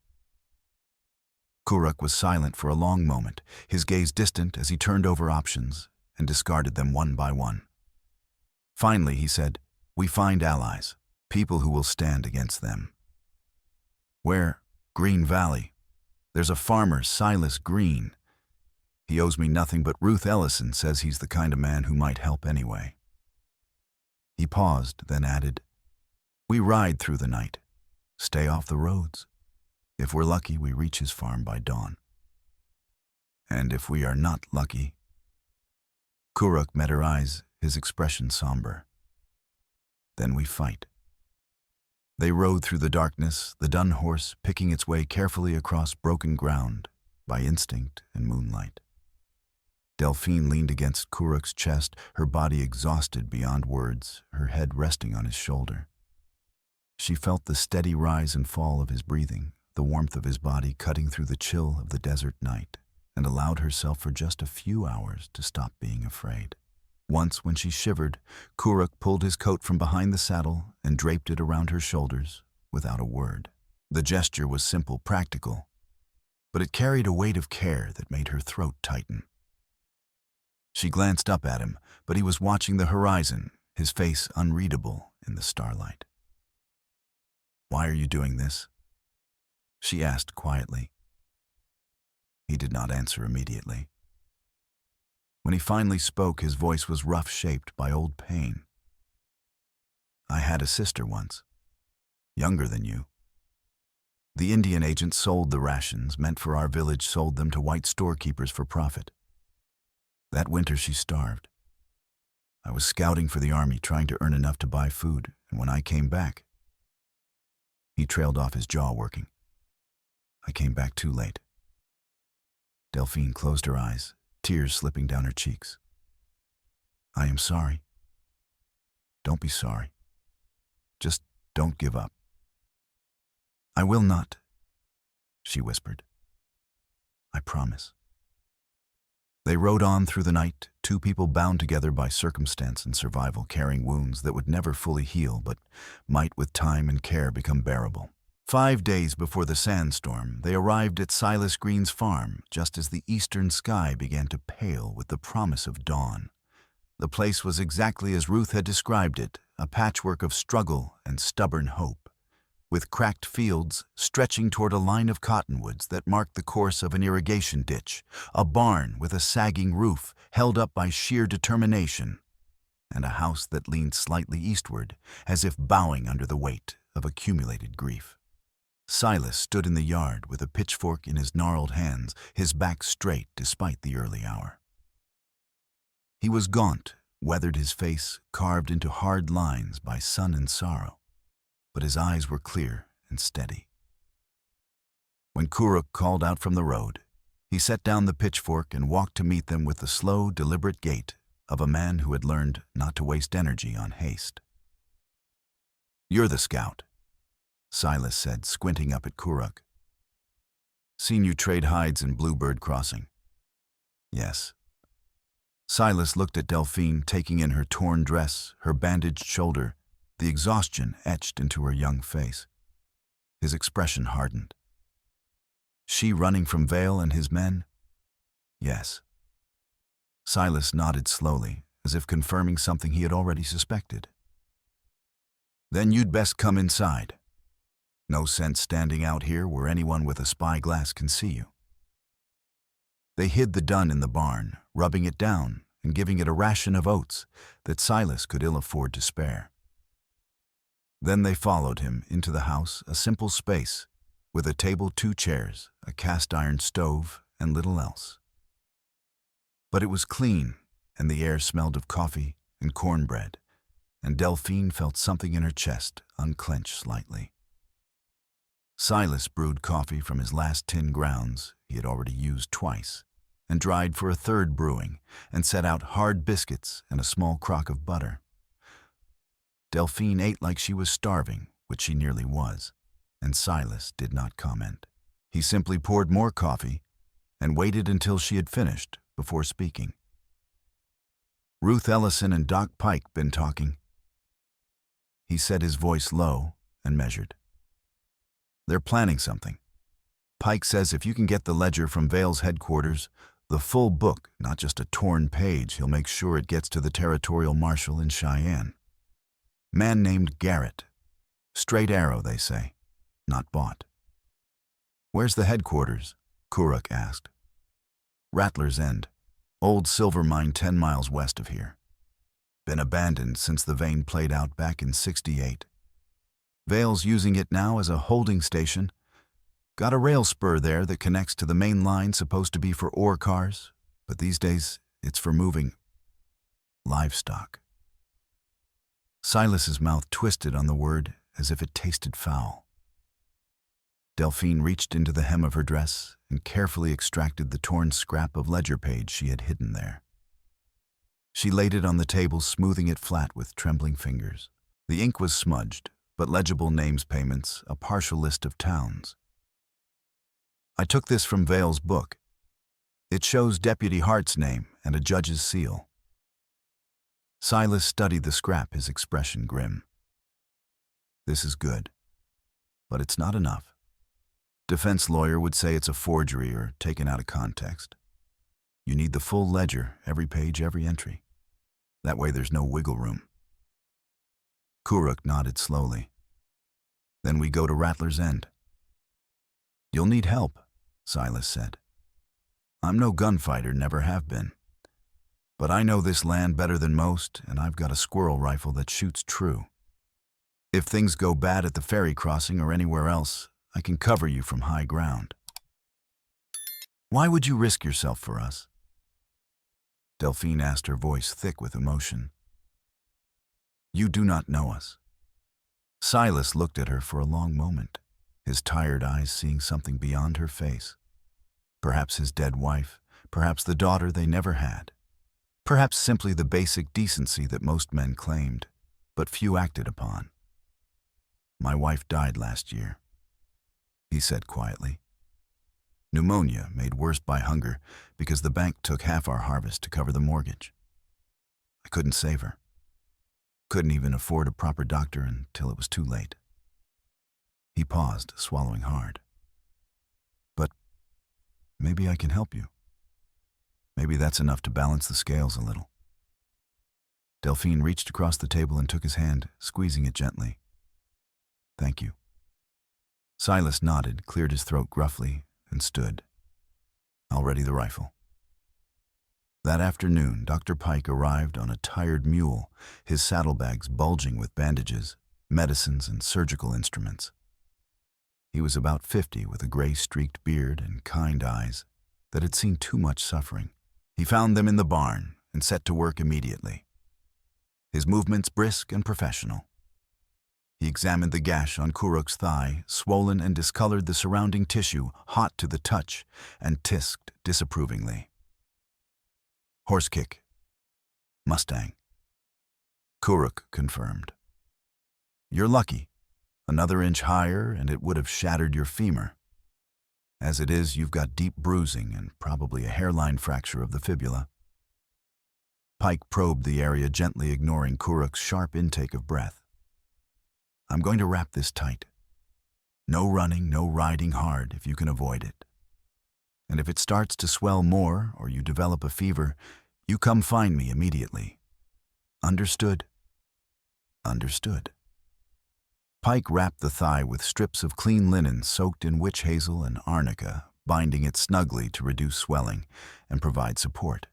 Kuruk was silent for a long moment, his gaze distant as he turned over options and discarded them one by one. Finally, he said, "We find allies, people who will stand against them." "Where?" "Green Valley. There's a farmer, Silas Green. He owes me nothing, but Ruth Ellison says he's the kind of man who might help anyway." He paused, then added, "We ride through the night, stay off the roads. If we're lucky, we reach his farm by dawn. And if we are not lucky..." Kuruk met her eyes, his expression somber. "Then we fight." They rode through the darkness, the dun horse picking its way carefully across broken ground by instinct and moonlight. Delphine leaned against Kuruk's chest, her body exhausted beyond words, her head resting on his shoulder. She felt the steady rise and fall of his breathing, the warmth of his body cutting through the chill of the desert night, and allowed herself for just a few hours to stop being afraid. Once, when she shivered, Kuruk pulled his coat from behind the saddle and draped it around her shoulders without a word. The gesture was simple, practical, but it carried a weight of care that made her throat tighten. She glanced up at him, but he was watching the horizon, his face unreadable in the starlight. "Why are you doing this?" she asked quietly. He did not answer immediately. When he finally spoke, his voice was rough-shaped by old pain. "I had a sister once, younger than you. The Indian agent sold the rations meant for our village, sold them to white storekeepers for profit. That winter she starved. I was scouting for the army, trying to earn enough to buy food, and when I came back..." He trailed off, his jaw working. "I came back too late." Delphine closed her eyes, tears slipping down her cheeks. "I am sorry." "Don't be sorry. Just don't give up." "I will not," she whispered. "I promise." They rode on through the night, two people bound together by circumstance and survival, carrying wounds that would never fully heal but might with time and care become bearable. 5 days before the sandstorm, they arrived at Silas Green's farm just as the eastern sky began to pale with the promise of dawn. The place was exactly as Ruth had described it, a patchwork of struggle and stubborn hope, with cracked fields stretching toward a line of cottonwoods that marked the course of an irrigation ditch, a barn with a sagging roof held up by sheer determination, and a house that leaned slightly eastward, as if bowing under the weight of accumulated grief. Silas stood in the yard with a pitchfork in his gnarled hands, his back straight despite the early hour. He was gaunt, weathered, his face carved into hard lines by sun and sorrow, but his eyes were clear and steady. When Kuruk called out from the road, he set down the pitchfork and walked to meet them with the slow, deliberate gait of a man who had learned not to waste energy on haste. "You're the scout," Silas said, squinting up at Kuruk. "Seen you trade hides in Bluebird Crossing." "Yes." Silas looked at Delphine, taking in her torn dress, her bandaged shoulder, the exhaustion etched into her young face. His expression hardened. "She running from Vale and his men?" "Yes." Silas nodded slowly, as if confirming something he had already suspected. "Then you'd best come inside. No sense standing out here where anyone with a spyglass can see you." They hid the dun in the barn, rubbing it down and giving it a ration of oats that Silas could ill afford to spare. Then they followed him into the house, a simple space, with a table, 2 chairs, a cast-iron stove, and little else. But it was clean, and the air smelled of coffee and cornbread, and Delphine felt something in her chest unclench slightly. Silas brewed coffee from his last tin grounds he had already used twice, and dried for a third brewing, and set out hard biscuits and a small crock of butter. Delphine ate like she was starving, which she nearly was, and Silas did not comment. He simply poured more coffee and waited until she had finished before speaking. "Ruth Ellison and Doc Pike been talking." He said, his voice low and measured. "They're planning something. Pike says if you can get the ledger from Vale's headquarters, the full book, not just a torn page, he'll make sure it gets to the territorial marshal in Cheyenne. Man named Garrett. Straight arrow, they say. Not bought." "Where's the headquarters?" Kuruk asked. "Rattler's End. Old silver mine 10 miles west of here. Been abandoned since the vein played out back in '68. Vale's using it now as a holding station. Got a rail spur there that connects to the main line, supposed to be for ore cars, but these days it's for moving livestock." Silas's mouth twisted on the word as if it tasted foul. Delphine reached into the hem of her dress and carefully extracted the torn scrap of ledger page she had hidden there. She laid it on the table, smoothing it flat with trembling fingers. The ink was smudged, but legible: names, payments, a partial list of towns. I took this from Vale's book. It shows Deputy Hart's name and a judge's seal. Silas studied the scrap, his expression grim. This is good, but it's not enough. Defense lawyer would say it's a forgery or taken out of context. You need the full ledger, every page, every entry. That way there's no wiggle room. Kuruk nodded slowly. Then we go to Rattler's End. You'll need help, Silas said. I'm no gunfighter, never have been. But I know this land better than most, and I've got a squirrel rifle that shoots true. If things go bad at the ferry crossing or anywhere else, I can cover you from high ground. Why would you risk yourself for us? Delphine asked, her voice thick with emotion. You do not know us. Silas looked at her for a long moment, his tired eyes seeing something beyond her face. Perhaps his dead wife, perhaps the daughter they never had. Perhaps simply the basic decency that most men claimed, but few acted upon. My wife died last year, he said quietly. Pneumonia, made worse by hunger because the bank took half our harvest to cover the mortgage. I couldn't save her. Couldn't even afford a proper doctor until it was too late. He paused, swallowing hard. But maybe I can help you. Maybe that's enough to balance the scales a little. Delphine reached across the table and took his hand, squeezing it gently. Thank you. Silas nodded, cleared his throat gruffly, and stood. I'll ready the rifle. That afternoon, Dr. Pike arrived on a tired mule, his saddlebags bulging with bandages, medicines, and surgical instruments. He was about 50, with a gray-streaked beard and kind eyes that had seen too much suffering. He found them in the barn and set to work immediately. His movements brisk and professional. He examined the gash on Kuruk's thigh, swollen and discolored the surrounding tissue, hot to the touch, and tisked disapprovingly. Horse kick. Mustang. Kuruk confirmed. You're lucky. Another inch higher and it would have shattered your femur. As it is, you've got deep bruising and probably a hairline fracture of the fibula. Pike probed the area, gently ignoring Kuruk's sharp intake of breath. I'm going to wrap this tight. No running, no riding hard if you can avoid it. And if it starts to swell more or you develop a fever, you come find me immediately. Understood? Understood. Pike wrapped the thigh with strips of clean linen soaked in witch hazel and arnica, binding it snugly to reduce swelling and provide support.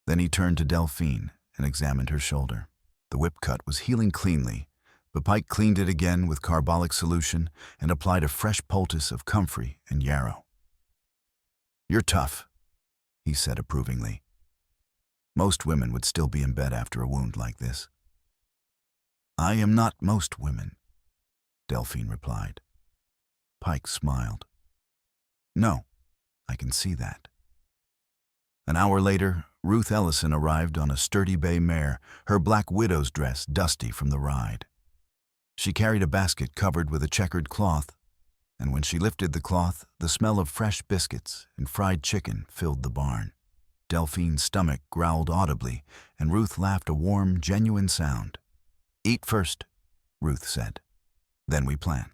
Then he turned to Delphine and examined her shoulder. The whip cut was healing cleanly, but Pike cleaned it again with carbolic solution and applied a fresh poultice of comfrey and yarrow. You're tough, he said approvingly. Most women would still be in bed after a wound like this. I am not most women, Delphine replied. Pike smiled. No, I can see that. An hour later, Ruth Ellison arrived on a sturdy bay mare, her black widow's dress dusty from the ride. She carried a basket covered with a checkered cloth, and when she lifted the cloth, the smell of fresh biscuits and fried chicken filled the barn. Delphine's stomach growled audibly, and Ruth laughed a warm, genuine sound. Eat first, Ruth said. Then we plan.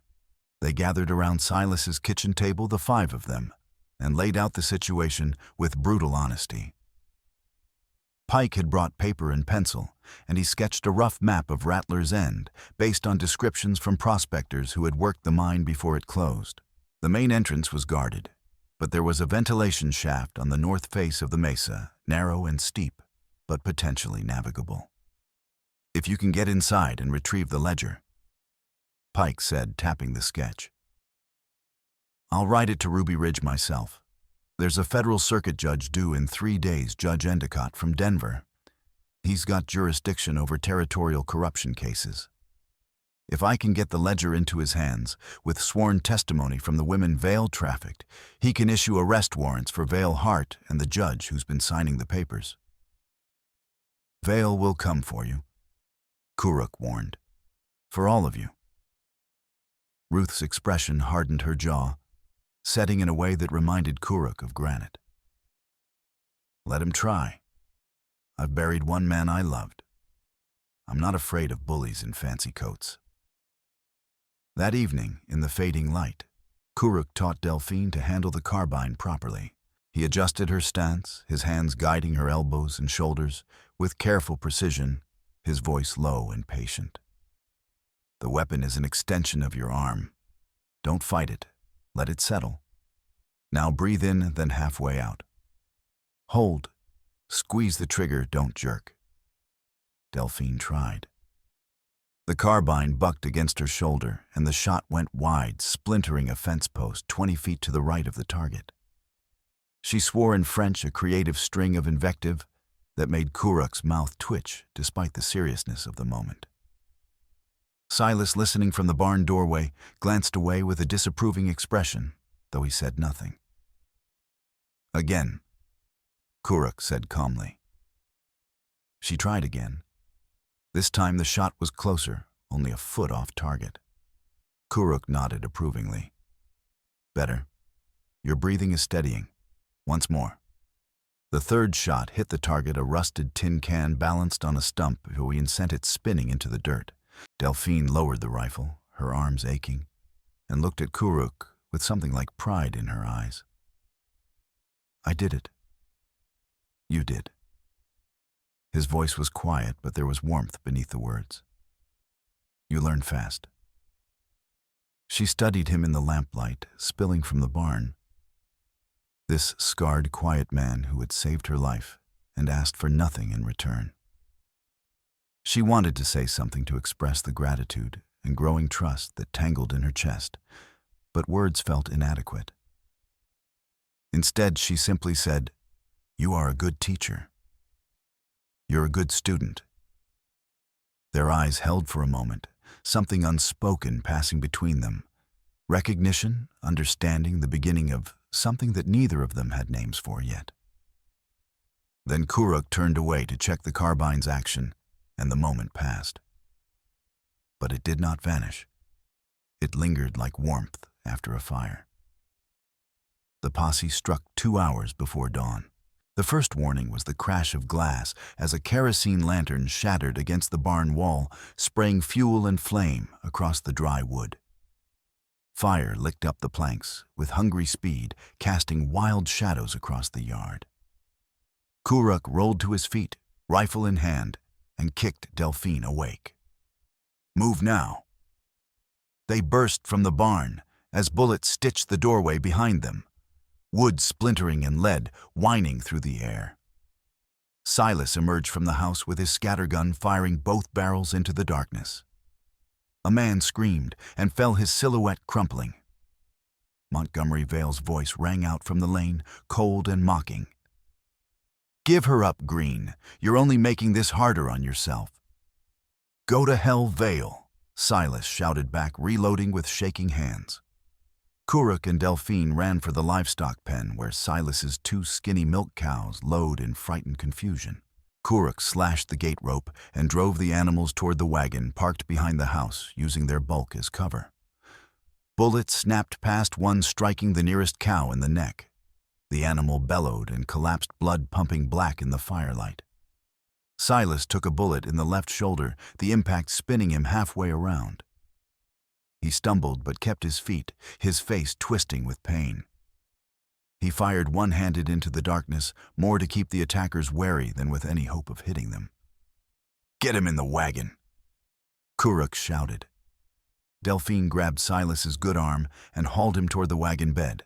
They gathered around Silas's kitchen table, the 5 of them, and laid out the situation with brutal honesty. Pike had brought paper and pencil, and he sketched a rough map of Rattler's End based on descriptions from prospectors who had worked the mine before it closed. The main entrance was guarded, but there was a ventilation shaft on the north face of the mesa, narrow and steep, but potentially navigable. If you can get inside and retrieve the ledger, Pike said, tapping the sketch. I'll write it to Ruby Ridge myself. There's a federal circuit judge due in 3 days, Judge Endicott from Denver. He's got jurisdiction over territorial corruption cases. If I can get the ledger into his hands, with sworn testimony from the women Vale trafficked, he can issue arrest warrants for Vale Hart and the judge who's been signing the papers. Vale will come for you, Kuruk warned. For all of you. Ruth's expression hardened her jaw. setting in a way that reminded Kuruk of granite. Let him try. I've buried one man I loved. I'm not afraid of bullies in fancy coats. That evening, in the fading light, Kuruk taught Delphine to handle the carbine properly. He adjusted her stance, his hands guiding her elbows and shoulders, with careful precision, his voice low and patient. The weapon is an extension of your arm. Don't fight it. Let it settle. Now breathe in, then halfway out. Hold. Squeeze the trigger, don't jerk. Delphine tried. The carbine bucked against her shoulder, and the shot went wide, splintering a fence post 20 feet to the right of the target. She swore in French a creative string of invective that made Kuruk's mouth twitch despite the seriousness of the moment. Silas, listening from the barn doorway, glanced away with a disapproving expression, though he said nothing. Again, Kuruk said calmly. She tried again. This time the shot was closer, only a foot off target. Kuruk nodded approvingly. Better. Your breathing is steadying. Once more. The third shot hit the target, a rusted tin can balanced on a stump, and sent it spinning into the dirt. Delphine lowered the rifle, her arms aching, and looked at Kuruk with something like pride in her eyes. I did it. You did. His voice was quiet, but there was warmth beneath the words. You learned fast. She studied him in the lamplight, spilling from the barn. This scarred, quiet man who had saved her life and asked for nothing in return. She wanted to say something to express the gratitude and growing trust that tangled in her chest, but words felt inadequate. Instead, she simply said, "You are a good teacher. You're a good student." Their eyes held for a moment, something unspoken passing between them. Recognition, understanding, the beginning of something that neither of them had names for yet. Then Kuruk turned away to check the carbine's action, and the moment passed. But it did not vanish. It lingered like warmth after a fire. The posse struck 2 hours before dawn. The first warning was the crash of glass as a kerosene lantern shattered against the barn wall, spraying fuel and flame across the dry wood. Fire licked up the planks with hungry speed, casting wild shadows across the yard. Kuruk rolled to his feet, rifle in hand, and kicked Delphine awake. Move now. They burst from the barn as bullets stitched the doorway behind them, wood splintering and lead whining through the air. Silas emerged from the house with his scattergun firing both barrels into the darkness. A man screamed and fell, his silhouette crumpling. Montgomery Vale's voice rang out from the lane, cold and mocking. Give her up, Green. You're only making this harder on yourself. Go to hell, Vale, Silas shouted back, reloading with shaking hands. Kuruk and Delphine ran for the livestock pen where Silas's 2 skinny milk cows lowed in frightened confusion. Kuruk slashed the gate rope and drove the animals toward the wagon parked behind the house, using their bulk as cover. Bullets snapped past one, striking the nearest cow in the neck. The animal bellowed and collapsed, blood pumping black in the firelight. Silas took a bullet in the left shoulder, the impact spinning him halfway around. He stumbled but kept his feet, his face twisting with pain. He fired one-handed into the darkness, more to keep the attackers wary than with any hope of hitting them. Get him in the wagon, Kuruk shouted. Delphine grabbed Silas's good arm and hauled him toward the wagon bed.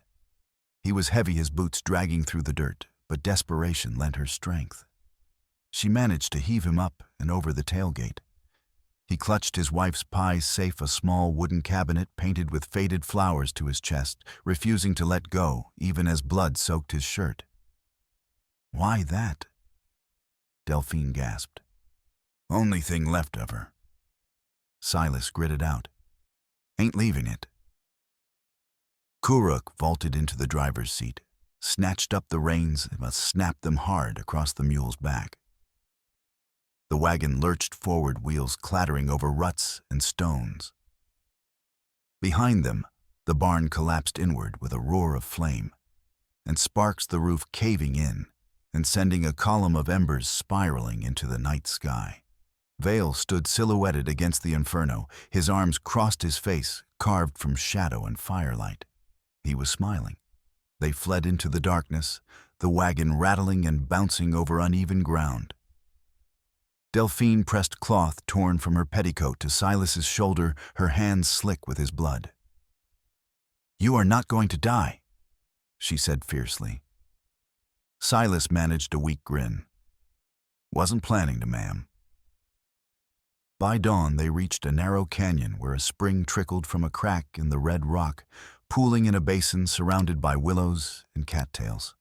He was heavy, his boots dragging through the dirt, but desperation lent her strength. She managed to heave him up and over the tailgate. He clutched his wife's pie safe, a small wooden cabinet painted with faded flowers, to his chest, refusing to let go, even as blood soaked his shirt. Why that? Delphine gasped. Only thing left of her. Silas gritted out. Ain't leaving it. Kuruk vaulted into the driver's seat, snatched up the reins, and snapped them hard across the mule's back. The wagon lurched forward, wheels clattering over ruts and stones. Behind them, The barn collapsed inward with a roar of flame, and sparks the roof caving in and sending a column of embers spiraling into the night sky. Vale stood silhouetted against the inferno, his arms crossed his face, carved from shadow and firelight. He was smiling. They fled into the darkness, the wagon rattling and bouncing over uneven ground. Delphine pressed cloth torn from her petticoat to Silas's shoulder, her hands slick with his blood. "You are not going to die," she said fiercely. Silas managed a weak grin. "Wasn't planning to, ma'am." By dawn, they reached a narrow canyon where a spring trickled from a crack in the red rock, pooling in a basin surrounded by willows and cattails.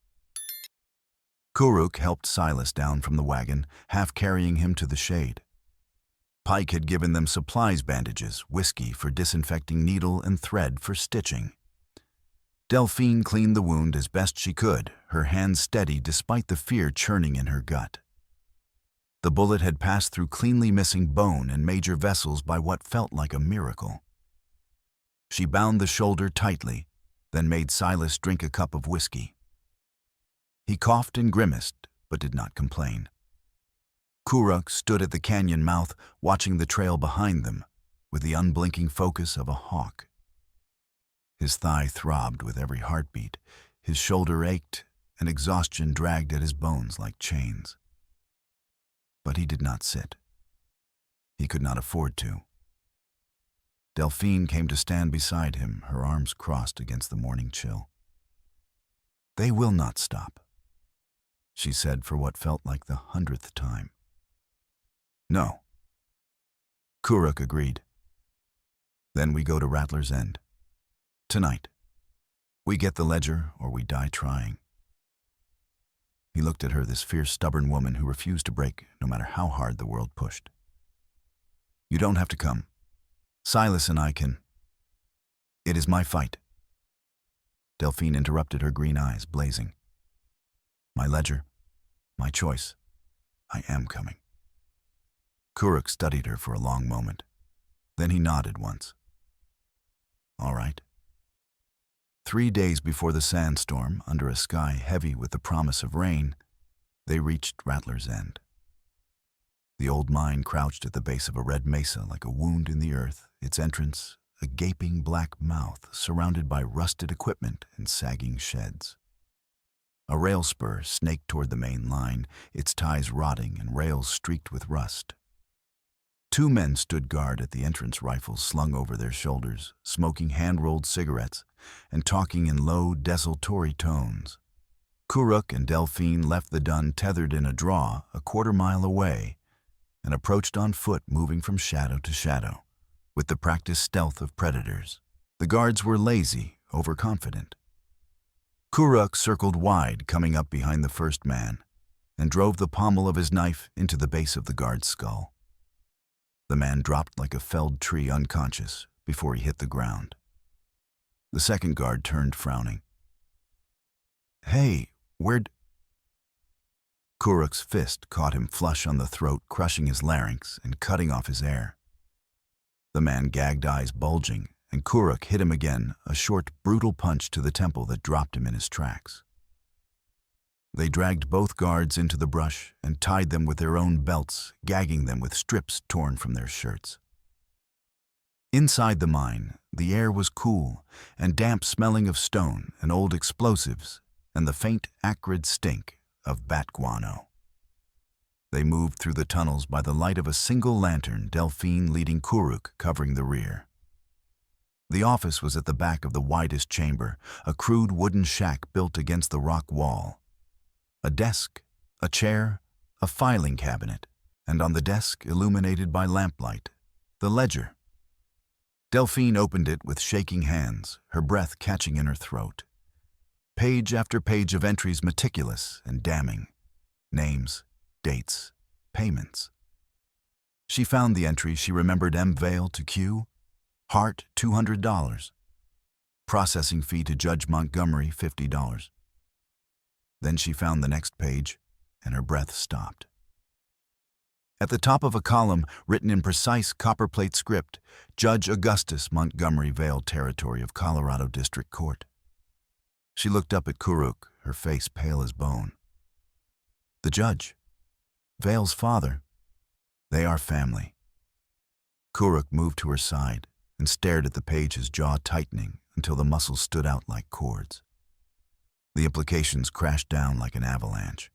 Kuruk helped Silas down from the wagon, half carrying him to the shade. Pike had given them supplies bandages, whiskey for disinfecting needle and thread for stitching. Delphine cleaned the wound as best she could, her hands steady despite the fear churning in her gut. The bullet had passed through cleanly missing bone and major vessels by what felt like a miracle. She bound the shoulder tightly, then made Silas drink a cup of whiskey. He coughed and grimaced, but did not complain. Kuruk stood at the canyon mouth, watching the trail behind them, with the unblinking focus of a hawk. His thigh throbbed with every heartbeat, his shoulder ached, and exhaustion dragged at his bones like chains. But he did not sit. He could not afford to. Delphine came to stand beside him, her arms crossed against the morning chill. "They will not stop," she said for what felt like the 100th time. "No." Kuruk agreed. "Then we go to Rattler's End. Tonight. We get the ledger or we die trying." He looked at her, this fierce, stubborn woman who refused to break no matter how hard the world pushed. "You don't have to come. Silas and I can. It is my fight." Delphine interrupted, her green eyes blazing. "My ledger, my choice. I am coming." Kuruk studied her for a long moment. Then he nodded once. "All right." 3 days before the sandstorm, under a sky heavy with the promise of rain, they reached Rattler's End. The old mine crouched at the base of a red mesa like a wound in the earth, its entrance a gaping black mouth surrounded by rusted equipment and sagging sheds. A rail spur snaked toward the main line, its ties rotting and rails streaked with rust. 2 men stood guard at the entrance, rifles slung over their shoulders, smoking hand-rolled cigarettes and talking in low, desultory tones. Kuruk and Delphine left the dun tethered in a draw a quarter-mile away and approached on foot, moving from shadow to shadow, with the practiced stealth of predators. The guards were lazy, overconfident. Kuruk circled wide, coming up behind the first man, and drove the pommel of his knife into the base of the guard's skull. The man dropped like a felled tree unconscious before he hit the ground. The second guard turned, frowning. "Hey, where'd—" Kuruk's fist caught him flush on the throat, crushing his larynx and cutting off his air. The man gagged, eyes bulging, and Kuruk hit him again, a short, brutal punch to the temple that dropped him in his tracks. They dragged both guards into the brush and tied them with their own belts, gagging them with strips torn from their shirts. Inside the mine, the air was cool and damp, smelling of stone and old explosives and the faint, acrid stink of bat guano. They moved through the tunnels by the light of a single lantern, Delphine leading Kuruk, covering the rear. The office was at the back of the widest chamber, a crude wooden shack built against the rock wall. A desk, a chair, a filing cabinet, and on the desk, illuminated by lamplight, the ledger. Delphine opened it with shaking hands, her breath catching in her throat. Page after page of entries, meticulous and damning. Names, dates, payments. She found the entry she remembered: M. Vale to Q. Hart, $200. Processing fee to Judge Montgomery, $50. Then she found the next page, and her breath stopped. At the top of a column, written in precise copperplate script, Judge Augustus Montgomery Vale Territory of Colorado District Court. She looked up at Kuruk, her face pale as bone. The judge. Vale's father. They are family. Kuruk moved to her side and stared at the page, his jaw tightening until the muscles stood out like cords. The implications crashed down like an avalanche.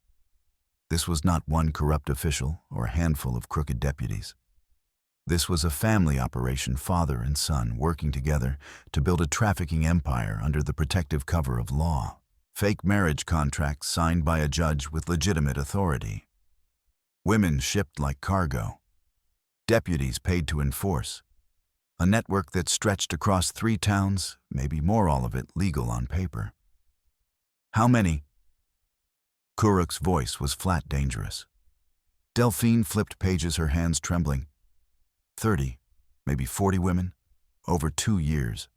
This was not one corrupt official or a handful of crooked deputies. This was a family operation, father and son working together to build a trafficking empire under the protective cover of law. Fake marriage contracts signed by a judge with legitimate authority. Women shipped like cargo. Deputies paid to enforce. A network that stretched across 3 towns, maybe more, all of it legal on paper. How many? Kuruk's voice was flat, dangerous. Delphine flipped pages, her hands trembling. 30, maybe 40 women, over 2 years.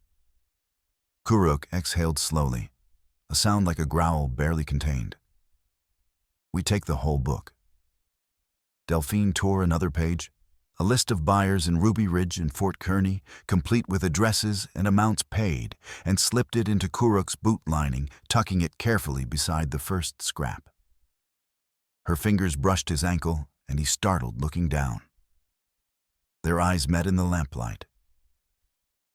Kuruk exhaled slowly, a sound like a growl barely contained. We take the whole book. Delphine tore another page, a list of buyers in Ruby Ridge and Fort Kearney, complete with addresses and amounts paid, and slipped it into Kuruk's boot lining, tucking it carefully beside the first scrap. Her fingers brushed his ankle, and he startled, looking down. Their eyes met in the lamplight.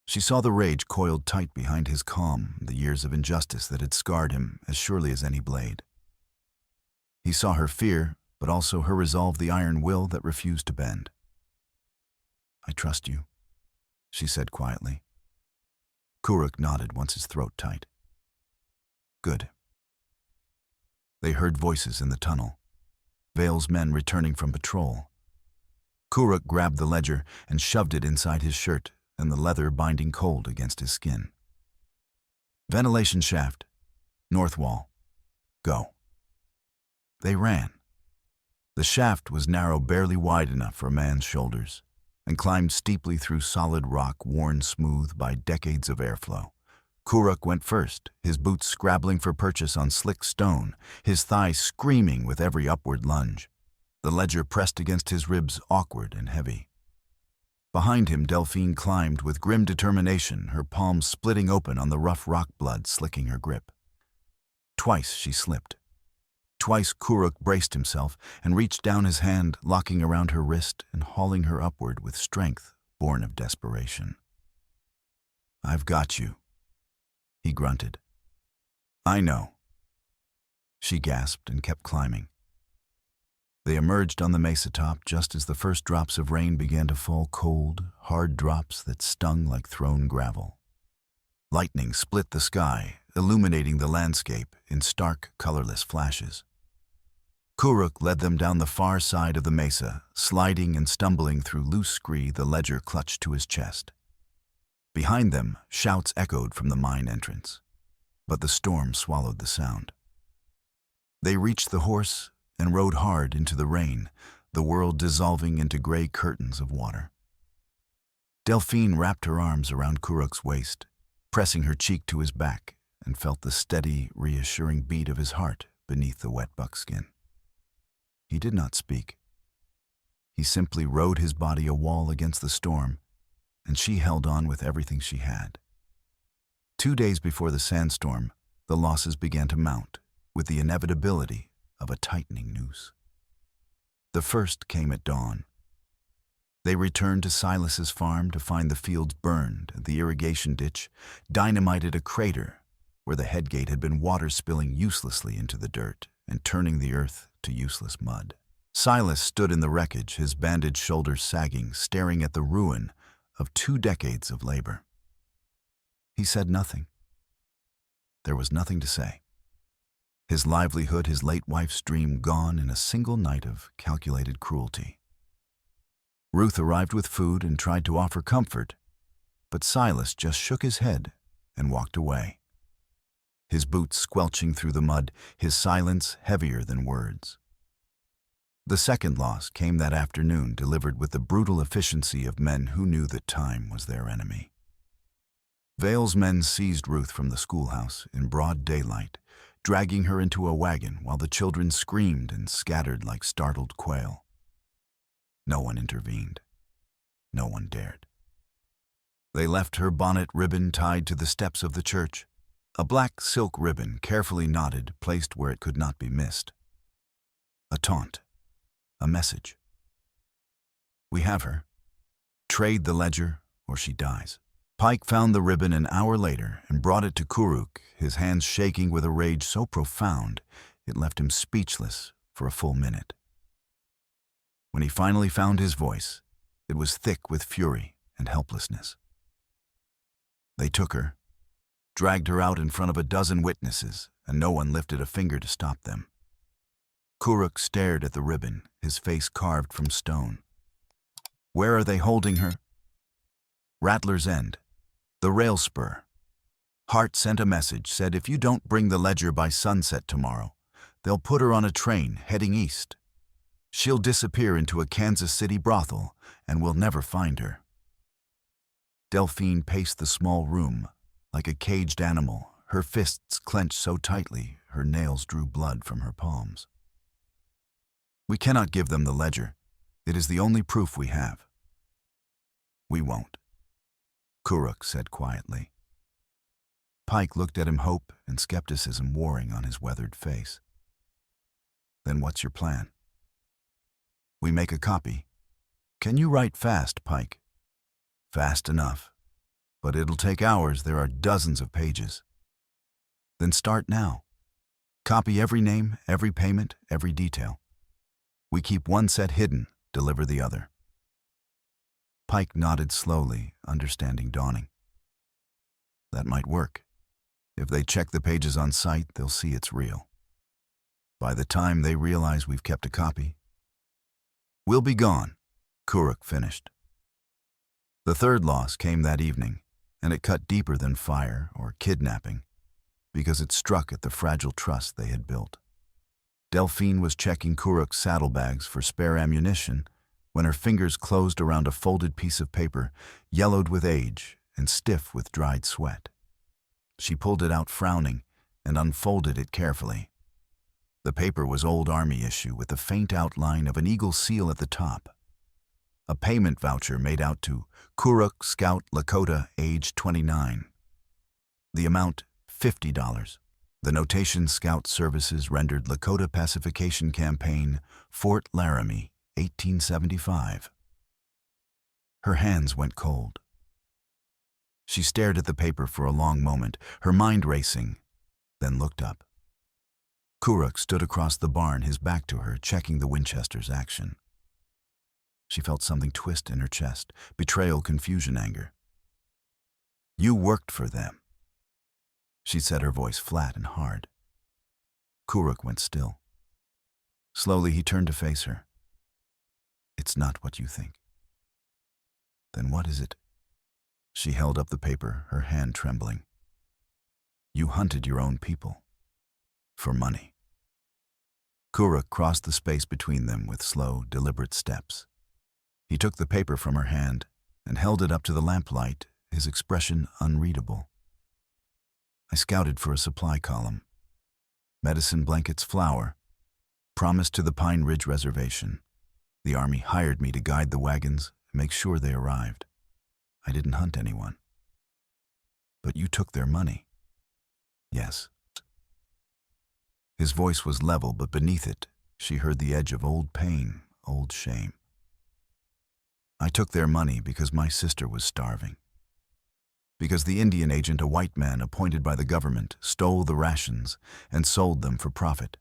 She saw the rage coiled tight behind his calm, the years of injustice that had scarred him as surely as any blade. He saw her fear, but also her resolve, the iron will that refused to bend. I trust you, she said quietly. Kuruk nodded, once his throat tight. Good. They heard voices in the tunnel. Vale's men returning from patrol. Kuruk grabbed the ledger and shoved it inside his shirt, and the leather binding cold against his skin. Ventilation shaft. North wall. Go. They ran. The shaft was narrow, barely wide enough for a man's shoulders, and climbed steeply through solid rock worn smooth by decades of airflow. Kuruk went first, his boots scrabbling for purchase on slick stone, his thighs screaming with every upward lunge. The ledger pressed against his ribs, awkward and heavy. Behind him, Delphine climbed with grim determination, her palms splitting open on the rough rock blood slicking her grip. Twice she slipped. Twice Kuruk braced himself and reached down his hand, locking around her wrist and hauling her upward with strength born of desperation. I've got you, he grunted. I know. She gasped and kept climbing. They emerged on the mesa top just as the first drops of rain began to fall, cold, hard drops that stung like thrown gravel. Lightning split the sky, illuminating the landscape in stark, colorless flashes. Kuruk led them down the far side of the mesa, sliding and stumbling through loose scree, the ledger clutched to his chest. Behind them, shouts echoed from the mine entrance, but the storm swallowed the sound. They reached the horse and rode hard into the rain, the world dissolving into gray curtains of water. Delphine wrapped her arms around Kuruk's waist, pressing her cheek to his back, and felt the steady, reassuring beat of his heart beneath the wet buckskin. He did not speak. He simply rode his body a wall against the storm, and she held on with everything she had. 2 days before the sandstorm, the losses began to mount, with the inevitability of a tightening noose. The first came at dawn. They returned to Silas's farm to find the fields burned, the irrigation ditch dynamited, a crater where the headgate had been, water spilling uselessly into the dirt and turning the earth to useless mud. Silas stood in the wreckage, his bandaged shoulders sagging, staring at the ruin of 2 decades of labor. He said nothing. There was nothing to say. His livelihood, his late wife's dream, gone in a single night of calculated cruelty. Ruth arrived with food and tried to offer comfort, but Silas just shook his head and walked away. His boots squelching through the mud, his silence heavier than words. The second loss came that afternoon, delivered with the brutal efficiency of men who knew that time was their enemy. Vale's men seized Ruth from the schoolhouse in broad daylight, dragging her into a wagon while the children screamed and scattered like startled quail. No one intervened. No one dared. They left her bonnet ribbon tied to the steps of the church, a black silk ribbon carefully knotted, placed where it could not be missed. A taunt. A message. We have her. Trade the ledger, or she dies. Pike found the ribbon an hour later and brought it to Kuruk, his hands shaking with a rage so profound it left him speechless for a full minute. When he finally found his voice, it was thick with fury and helplessness. They took her, dragged her out in front of a dozen witnesses, and no one lifted a finger to stop them. Kuruk stared at the ribbon, his face carved from stone. Where are they holding her? Rattler's End, the rail spur. Hart sent a message, said if you don't bring the ledger by sunset tomorrow, they'll put her on a train heading east. She'll disappear into a Kansas City brothel, and we'll never find her. Delphine paced the small room like a caged animal, her fists clenched so tightly her nails drew blood from her palms. We cannot give them the ledger. It is the only proof we have. We won't, Kuruk said quietly. Pike looked at him, hope and skepticism warring on his weathered face. Then what's your plan? We make a copy. Can you write fast, Pike? Fast enough. But it'll take hours. There are dozens of pages. Then start now. Copy every name, every payment, every detail. We keep one set hidden, deliver the other. Pike nodded slowly, understanding dawning. That might work. If they check the pages on site, they'll see it's real. By the time they realize we've kept a copy, we'll be gone, Kuruk finished. The third loss came that evening, and it cut deeper than fire or kidnapping, because it struck at the fragile trust they had built. Delphine was checking Kuruk's saddlebags for spare ammunition when her fingers closed around a folded piece of paper, yellowed with age and stiff with dried sweat. She pulled it out frowning and unfolded it carefully. The paper was old Army issue with the faint outline of an eagle seal at the top. A payment voucher made out to Kuruk, Scout, Lakota, age 29. The amount, $50. The notation Scout Services rendered Lakota Pacification Campaign, Fort Laramie, 1875. Her hands went cold. She stared at the paper for a long moment, her mind racing, then looked up. Kuruk stood across the barn, his back to her, checking the Winchester's action. She felt something twist in her chest, betrayal, confusion, anger. You worked for them. She said, her voice flat and hard. Kuruk went still. Slowly he turned to face her. It's not what you think. Then what is it? She held up the paper, her hand trembling. You hunted your own people. For money. Kuruk crossed the space between them with slow, deliberate steps. He took the paper from her hand and held it up to the lamplight, his expression unreadable. I scouted for a supply column. Medicine blankets, flour. Promised to the Pine Ridge Reservation. The Army hired me to guide the wagons and make sure they arrived. I didn't hunt anyone. But you took their money. Yes. His voice was level, but beneath it, she heard the edge of old pain, old shame. I took their money because my sister was starving. Because the Indian agent, a white man appointed by the government, stole the rations and sold them for profit.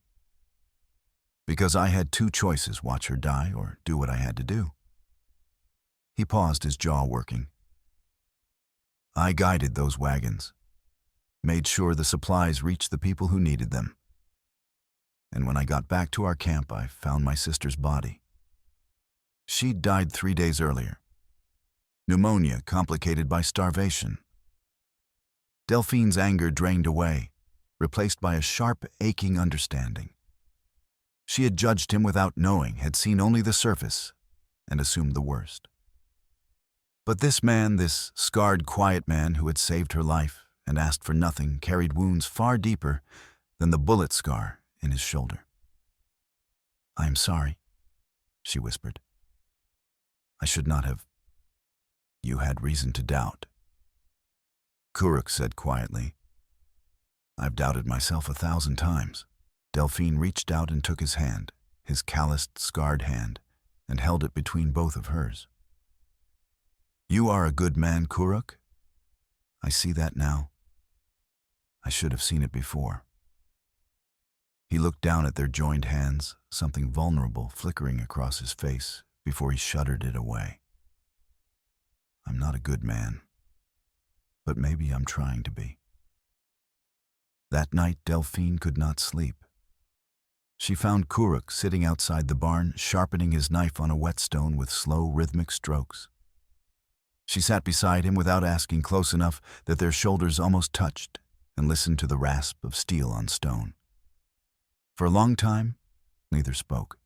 Because I had two choices, watch her die or do what I had to do. He paused, his jaw working. I guided those wagons, made sure the supplies reached the people who needed them. And when I got back to our camp, I found my sister's body. She'd died 3 days earlier. Pneumonia complicated by starvation. Delphine's anger drained away, replaced by a sharp, aching understanding. She had judged him without knowing, had seen only the surface, and assumed the worst. But this man, this scarred, quiet man who had saved her life and asked for nothing, carried wounds far deeper than the bullet scar in his shoulder. I am sorry, she whispered. I should not have. You had reason to doubt. Kuruk said quietly. I've doubted myself 1,000 times. Delphine reached out and took his hand, his calloused, scarred hand, and held it between both of hers. You are a good man, Kuruk. I see that now. I should have seen it before. He looked down at their joined hands, something vulnerable flickering across his face, before he shuddered it away. I'm not a good man, but maybe I'm trying to be. That night, Delphine could not sleep. She found Kuruk sitting outside the barn, sharpening his knife on a whetstone with slow, rhythmic strokes. She sat beside him without asking, close enough that their shoulders almost touched, and listened to the rasp of steel on stone. For a long time, neither spoke.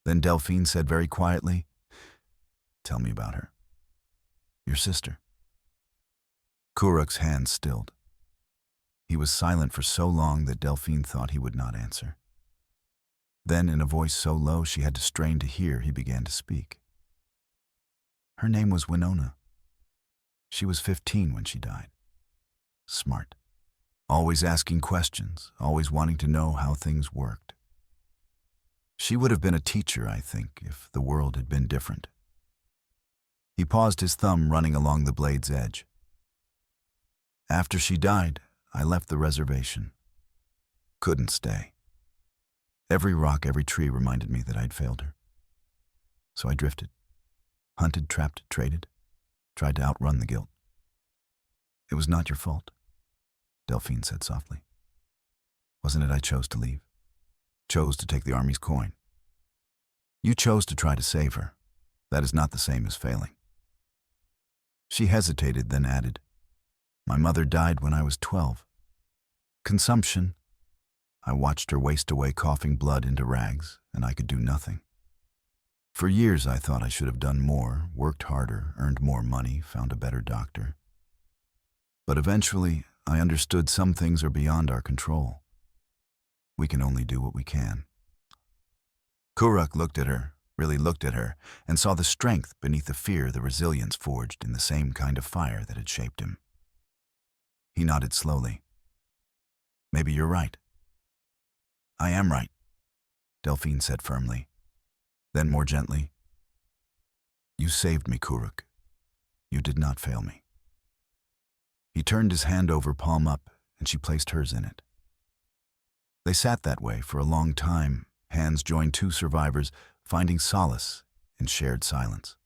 Then Delphine said very quietly, Tell me about her. Your sister. Kuruk's hand stilled. He was silent for so long that Delphine thought he would not answer. Then, in a voice so low she had to strain to hear, he began to speak. Her name was Winona. She was 15 when she died. Smart. Always asking questions, always wanting to know how things worked. She would have been a teacher, I think, if the world had been different. He paused, his thumb running along the blade's edge. After she died, I left the reservation. Couldn't stay. Every rock, every tree reminded me that I'd failed her. So I drifted. Hunted, trapped, traded. Tried to outrun the guilt. It was not your fault, Delphine said softly. Wasn't it I chose to leave? Chose to take the army's coin. You chose to try to save her. That is not the same as failing. She hesitated, then added, My mother died when I was 12. Consumption. I watched her waste away, coughing blood into rags, and I could do nothing. For years I thought I should have done more, worked harder, earned more money, found a better doctor. But eventually, I understood some things are beyond our control. We can only do what we can. Kuruk looked at her, really looked at her, and saw the strength beneath the fear, the resilience forged in the same kind of fire that had shaped him. He nodded slowly. Maybe you're right. I am right, Delphine said firmly. Then more gently, You saved me, Kuruk. You did not fail me. He turned his hand over, palm up, and she placed hers in it. They sat that way for a long time, hands joined, two survivors, finding solace in shared silence.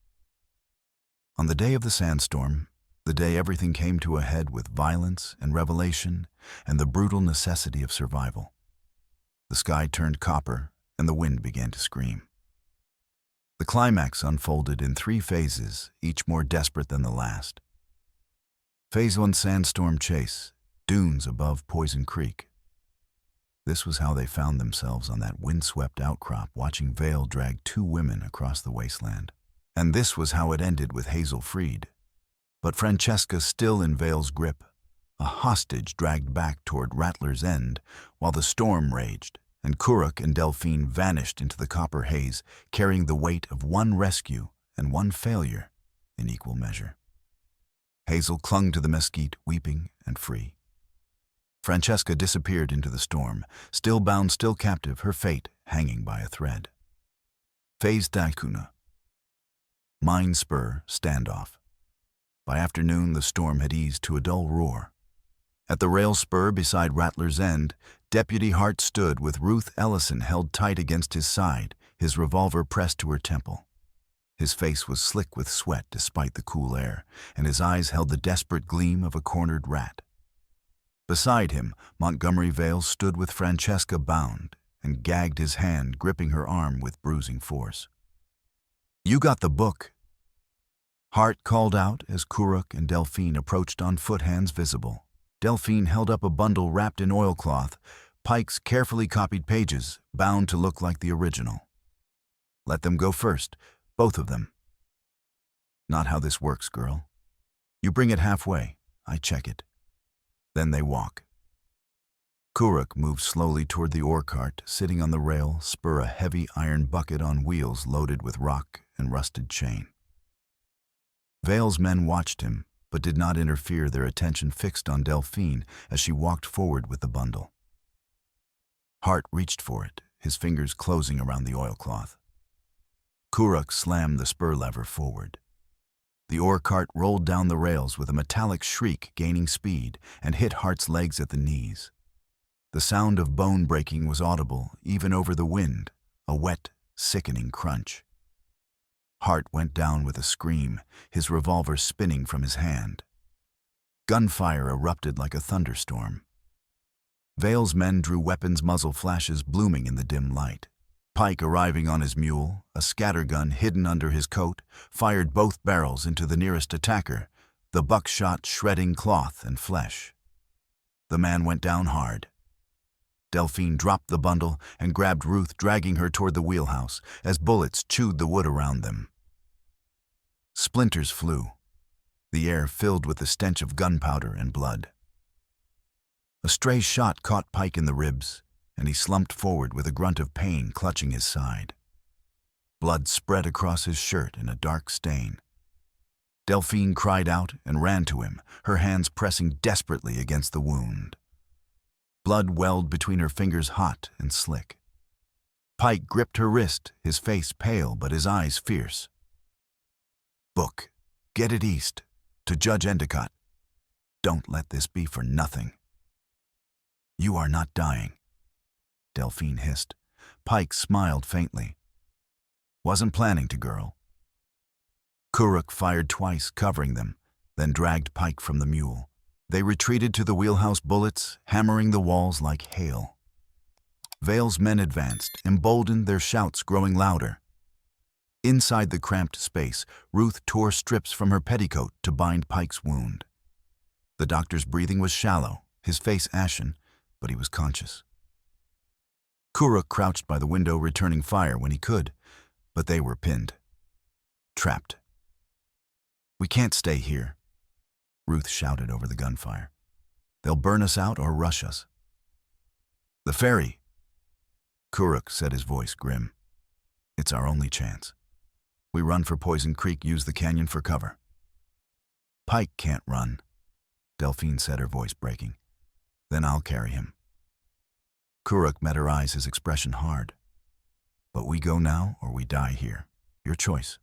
On the day of the sandstorm, the day everything came to a head with violence and revelation and the brutal necessity of survival, the sky turned copper and the wind began to scream. The climax unfolded in 3 phases, each more desperate than the last. Phase 1, sandstorm chase, dunes above Poison Creek. This was how they found themselves on that windswept outcrop, watching Vale drag 2 women across the wasteland. And this was how it ended with Hazel freed. But Francesca still in Vale's grip, a hostage dragged back toward Rattler's End while the storm raged, and Kuruk and Delphine vanished into the copper haze, carrying the weight of 1 rescue and 1 failure in equal measure. Hazel clung to the mesquite, weeping and free. Francesca disappeared into the storm, still bound, still captive, her fate hanging by a thread. Phase Daikuna. Mine Spur standoff. By afternoon, the storm had eased to a dull roar. At the rail spur beside Rattler's End, Deputy Hart stood with Ruth Ellison held tight against his side, his revolver pressed to her temple. His face was slick with sweat despite the cool air, and his eyes held the desperate gleam of a cornered rat. Beside him, Montgomery Vale stood with Francesca bound and gagged his hand, gripping her arm with bruising force. You got the book, Hart called out as Kuruk and Delphine approached on foot, hands visible. Delphine held up a bundle wrapped in oilcloth, Pike's carefully copied pages, bound to look like the original. Let them go first, both of them. Not how this works, girl. You bring it halfway, I check it. Then they walk. Kuruk moved slowly toward the ore cart, sitting on the rail, spur a heavy iron bucket on wheels loaded with rock and rusted chain. Vale's men watched him, but did not interfere, their attention fixed on Delphine as she walked forward with the bundle. Hart reached for it, his fingers closing around the oilcloth. Kuruk slammed the spur lever forward. The ore cart rolled down the rails with a metallic shriek, gaining speed, and hit Hart's legs at the knees. The sound of bone breaking was audible, even over the wind, a wet, sickening crunch. Hart went down with a scream, his revolver spinning from his hand. Gunfire erupted like a thunderstorm. Vale's men drew weapons, muzzle flashes blooming in the dim light. Pike, arriving on his mule, a scattergun hidden under his coat, fired both barrels into the nearest attacker, the buckshot shredding cloth and flesh. The man went down hard. Delphine dropped the bundle and grabbed Ruth, dragging her toward the wheelhouse as bullets chewed the wood around them. Splinters flew, the air filled with the stench of gunpowder and blood. A stray shot caught Pike in the ribs, and he slumped forward with a grunt of pain clutching his side. Blood spread across his shirt in a dark stain. Delphine cried out and ran to him, her hands pressing desperately against the wound. Blood welled between her fingers, hot and slick. Pike gripped her wrist, his face pale but his eyes fierce. "Book, get it east, to Judge Endicott. Don't let this be for nothing." "You are not dying," Delphine hissed. Pike smiled faintly. "Wasn't planning to, girl." Kuruk fired twice, covering them, then dragged Pike from the mule. They retreated to the wheelhouse, bullets hammering the walls like hail. Vale's men advanced, emboldened, their shouts growing louder. Inside the cramped space, Ruth tore strips from her petticoat to bind Pike's wound. The doctor's breathing was shallow, his face ashen, but he was conscious. Kuruk crouched by the window, returning fire when he could, but they were pinned. Trapped. "We can't stay here," Ruth shouted over the gunfire. "They'll burn us out or rush us." "The ferry," Kuruk said, his voice grim. "It's our only chance. We run for Poison Creek, use the canyon for cover." "Pike can't run," Delphine said, her voice breaking. "Then I'll carry him." Kuruk met her eyes, his expression hard. "But we go now or we die here. Your choice."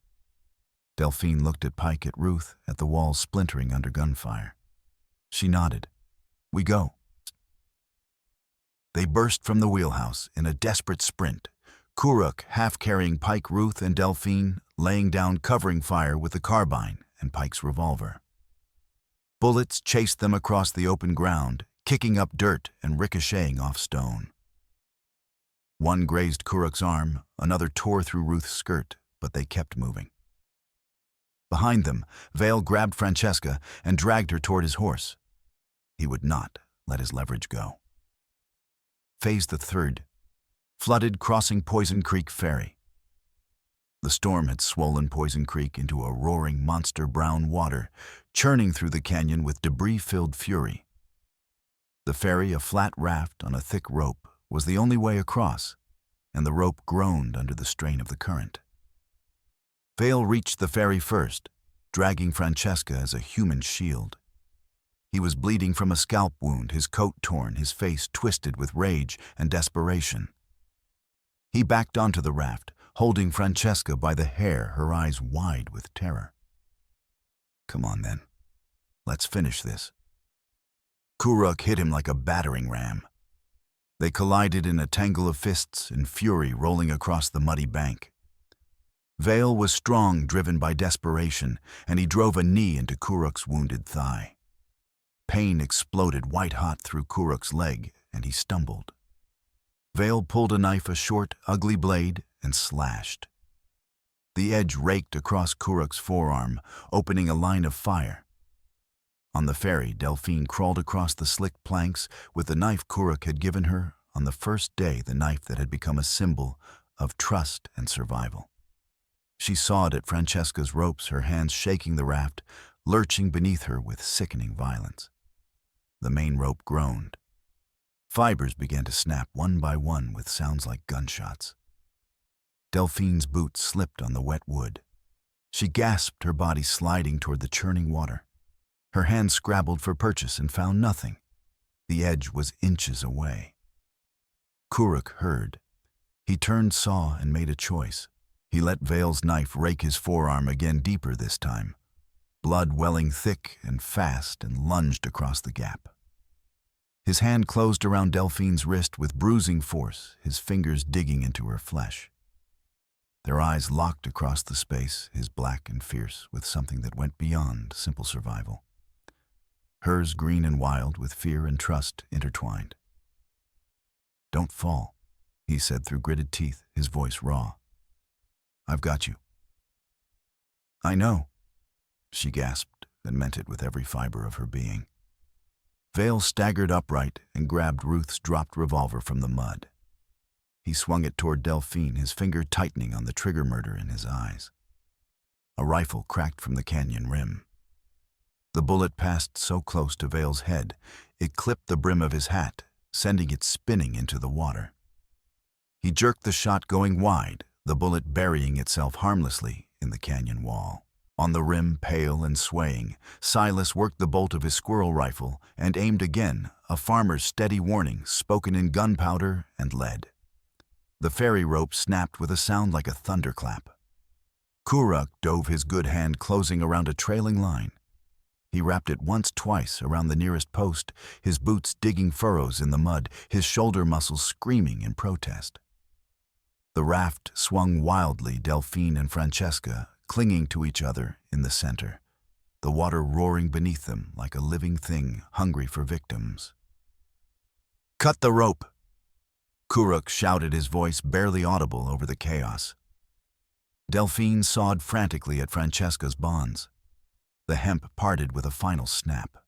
Delphine looked at Pike, at Ruth, at the walls splintering under gunfire. She nodded. "We go." They burst from the wheelhouse in a desperate sprint, Kuruk half carrying Pike, Ruth, and Delphine laying down covering fire with the carbine and Pike's revolver. Bullets chased them across the open ground, kicking up dirt and ricocheting off stone. One grazed Kuruk's arm, another tore through Ruth's skirt, but they kept moving. Behind them, Vale grabbed Francesca and dragged her toward his horse. He would not let his leverage go. Phase the third. Flooded, crossing Poison Creek ferry. The storm had swollen Poison Creek into a roaring monster brown water, churning through the canyon with debris-filled fury. The ferry, a flat raft on a thick rope, was the only way across, and the rope groaned under the strain of the current. Vale reached the ferry first, dragging Francesca as a human shield. He was bleeding from a scalp wound, his coat torn, his face twisted with rage and desperation. He backed onto the raft, holding Francesca by the hair, her eyes wide with terror. "Come on, then. Let's finish this." Kuruk hit him like a battering ram. They collided in a tangle of fists and fury rolling across the muddy bank. Vale was strong, driven by desperation, and he drove a knee into Kuruk's wounded thigh. Pain exploded white-hot through Kuruk's leg, and he stumbled. Vale pulled a knife, a short, ugly blade, and slashed. The edge raked across Kuruk's forearm, opening a line of fire. On the ferry, Delphine crawled across the slick planks with the knife Kuruk had given her on the first day, the knife that had become a symbol of trust and survival. She sawed at Francesca's ropes, her hands shaking the raft, lurching beneath her with sickening violence. The main rope groaned. Fibers began to snap one by one with sounds like gunshots. Delphine's boots slipped on the wet wood. She gasped, her body sliding toward the churning water. Her hand scrabbled for purchase and found nothing. The edge was inches away. Kuruk heard. He turned, saw, and made a choice. He let Vale's knife rake his forearm again, deeper this time. Blood welling thick and fast, and lunged across the gap. His hand closed around Delphine's wrist with bruising force, his fingers digging into her flesh. Their eyes locked across the space, his black and fierce, with something that went beyond simple survival. Hers green and wild, with fear and trust intertwined. "Don't fall," he said through gritted teeth, his voice raw. "I've got you." "I know," she gasped, and meant it with every fiber of her being. Vale staggered upright and grabbed Ruth's dropped revolver from the mud. He swung it toward Delphine, his finger tightening on the trigger, murder in his eyes. A rifle cracked from the canyon rim. The bullet passed so close to Vale's head, it clipped the brim of his hat, sending it spinning into the water. He jerked the shot, going wide, the bullet burying itself harmlessly in the canyon wall. On the rim, pale and swaying, Silas worked the bolt of his squirrel rifle and aimed again, a farmer's steady warning spoken in gunpowder and lead. The ferry rope snapped with a sound like a thunderclap. Kuruk dove, his good hand closing around a trailing line. He wrapped it once, twice around the nearest post, his boots digging furrows in the mud, his shoulder muscles screaming in protest. The raft swung wildly, Delphine and Francesca clinging to each other in the center, the water roaring beneath them like a living thing hungry for victims. "Cut the rope!" Kuruk shouted, his voice barely audible over the chaos. Delphine sawed frantically at Francesca's bonds. The hemp parted with a final snap.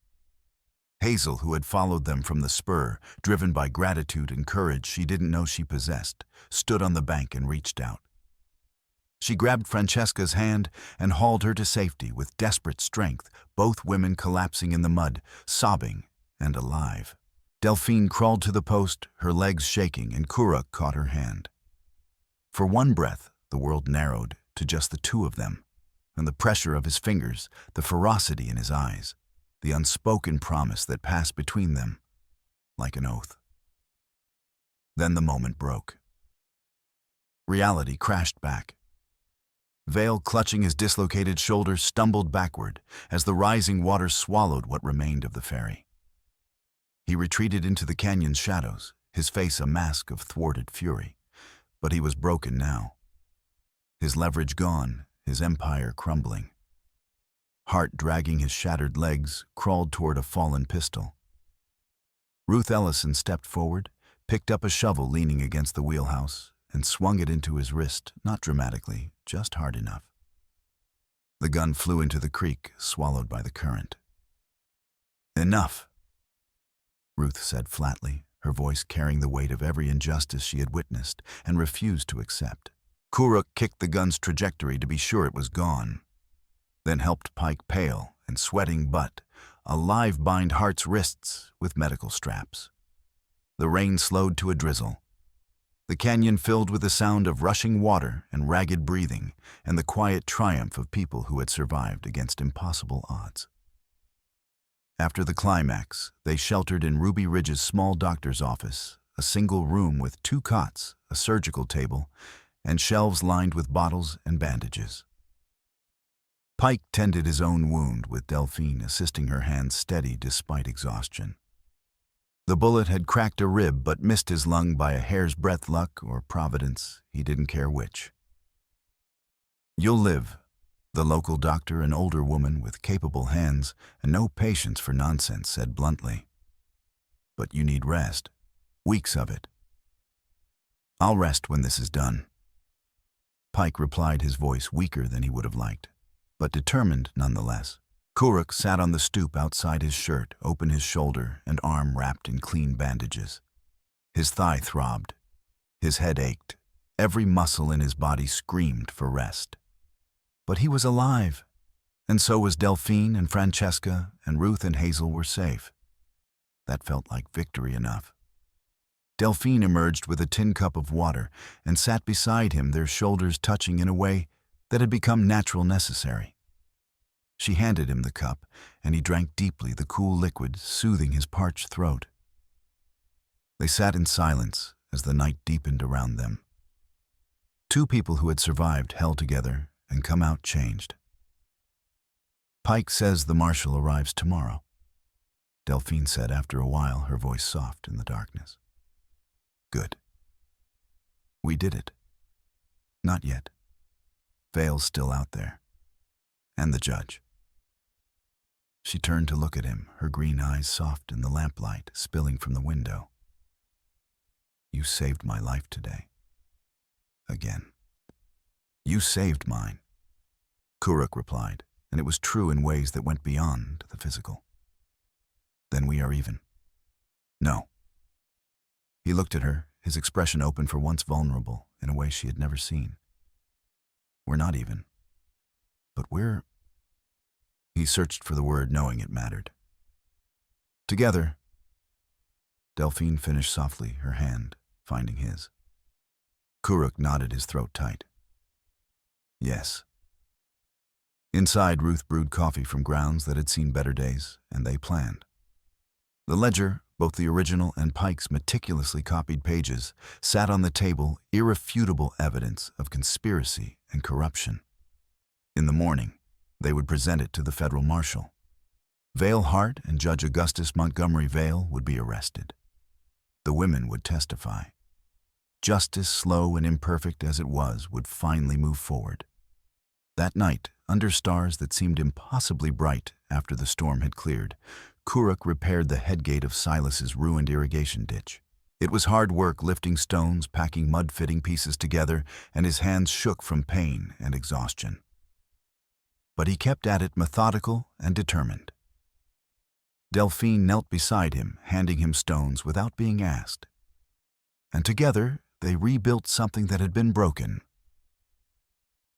Hazel, who had followed them from the spur, driven by gratitude and courage she didn't know she possessed, stood on the bank and reached out. She grabbed Francesca's hand and hauled her to safety with desperate strength, both women collapsing in the mud, sobbing and alive. Delphine crawled to the post, her legs shaking, and Kuruk caught her hand. For one breath, the world narrowed to just the two of them, and the pressure of his fingers, the ferocity in his eyes, the unspoken promise that passed between them like an oath. Then the moment broke. Reality crashed back. Vale, clutching his dislocated shoulder, stumbled backward as the rising water swallowed what remained of the ferry. He retreated into the canyon's shadows, his face a mask of thwarted fury. But he was broken now. His leverage gone, his empire crumbling. Heart dragging his shattered legs, crawled toward a fallen pistol. Ruth Ellison stepped forward, picked up a shovel leaning against the wheelhouse, and swung it into his wrist, not dramatically, just hard enough. The gun flew into the creek, swallowed by the current. "Enough," Ruth said flatly, her voice carrying the weight of every injustice she had witnessed and refused to accept. Kuruk kicked the gun's trajectory to be sure it was gone, then helped Pike, pale and sweating but alive, bind Hart's wrists with medical straps. The rain slowed to a drizzle. The canyon filled with the sound of rushing water and ragged breathing, and the quiet triumph of people who had survived against impossible odds. After the climax, they sheltered in Ruby Ridge's small doctor's office, a single room with 2 cots, a surgical table, and shelves lined with bottles and bandages. Pike tended his own wound, with Delphine assisting her hands steady despite exhaustion. The bullet had cracked a rib but missed his lung by a hair's breadth, luck or providence, he didn't care which. "You'll live," the local doctor, an older woman with capable hands and no patience for nonsense, said bluntly. "But you need rest. Weeks of it." "I'll rest when this is done," Pike replied, his voice weaker than he would have liked, but determined nonetheless. Kuruk sat on the stoop outside his shirt, open his shoulder and arm wrapped in clean bandages. His thigh throbbed. His head ached. Every muscle in his body screamed for rest. But he was alive, and so was Delphine and Francesca, and Ruth and Hazel were safe. That felt like victory enough. Delphine emerged with a tin cup of water and sat beside him, their shoulders touching in a way that had become natural necessary. She handed him the cup, and he drank deeply the cool liquid, soothing his parched throat. They sat in silence as the night deepened around them. Two people who had survived held together and come out changed. "Pike says the marshal arrives tomorrow," Delphine said after a while, her voice soft in the darkness. "Good. We did it." "Not yet. Vale's still out there. And the judge." She turned to look at him, her green eyes soft in the lamplight spilling from the window. "You saved my life today. Again." "You saved mine," Kuruk replied, and it was true in ways that went beyond the physical. "Then we are even." "No." He looked at her, his expression open for once vulnerable in a way she had never seen. "We're not even. But we're—" He searched for the word, knowing it mattered. "Together." Delphine finished softly, her hand finding his. Kuruk knotted his throat tight. "Yes." Inside, Ruth brewed coffee from grounds that had seen better days, and they planned. The ledger, both the original and Pike's meticulously copied pages, sat on the table, irrefutable evidence of conspiracy and corruption. In the morning, they would present it to the federal marshal. Vale Hart and Judge Augustus Montgomery Vale would be arrested. The women would testify. Justice, slow and imperfect as it was, would finally move forward. That night, under stars that seemed impossibly bright after the storm had cleared, Kuruk repaired the headgate of Silas's ruined irrigation ditch. It was hard work lifting stones, packing mud-fitting pieces together, and his hands shook from pain and exhaustion. But he kept at it, methodical and determined. Delphine knelt beside him, handing him stones without being asked. And together, they rebuilt something that had been broken.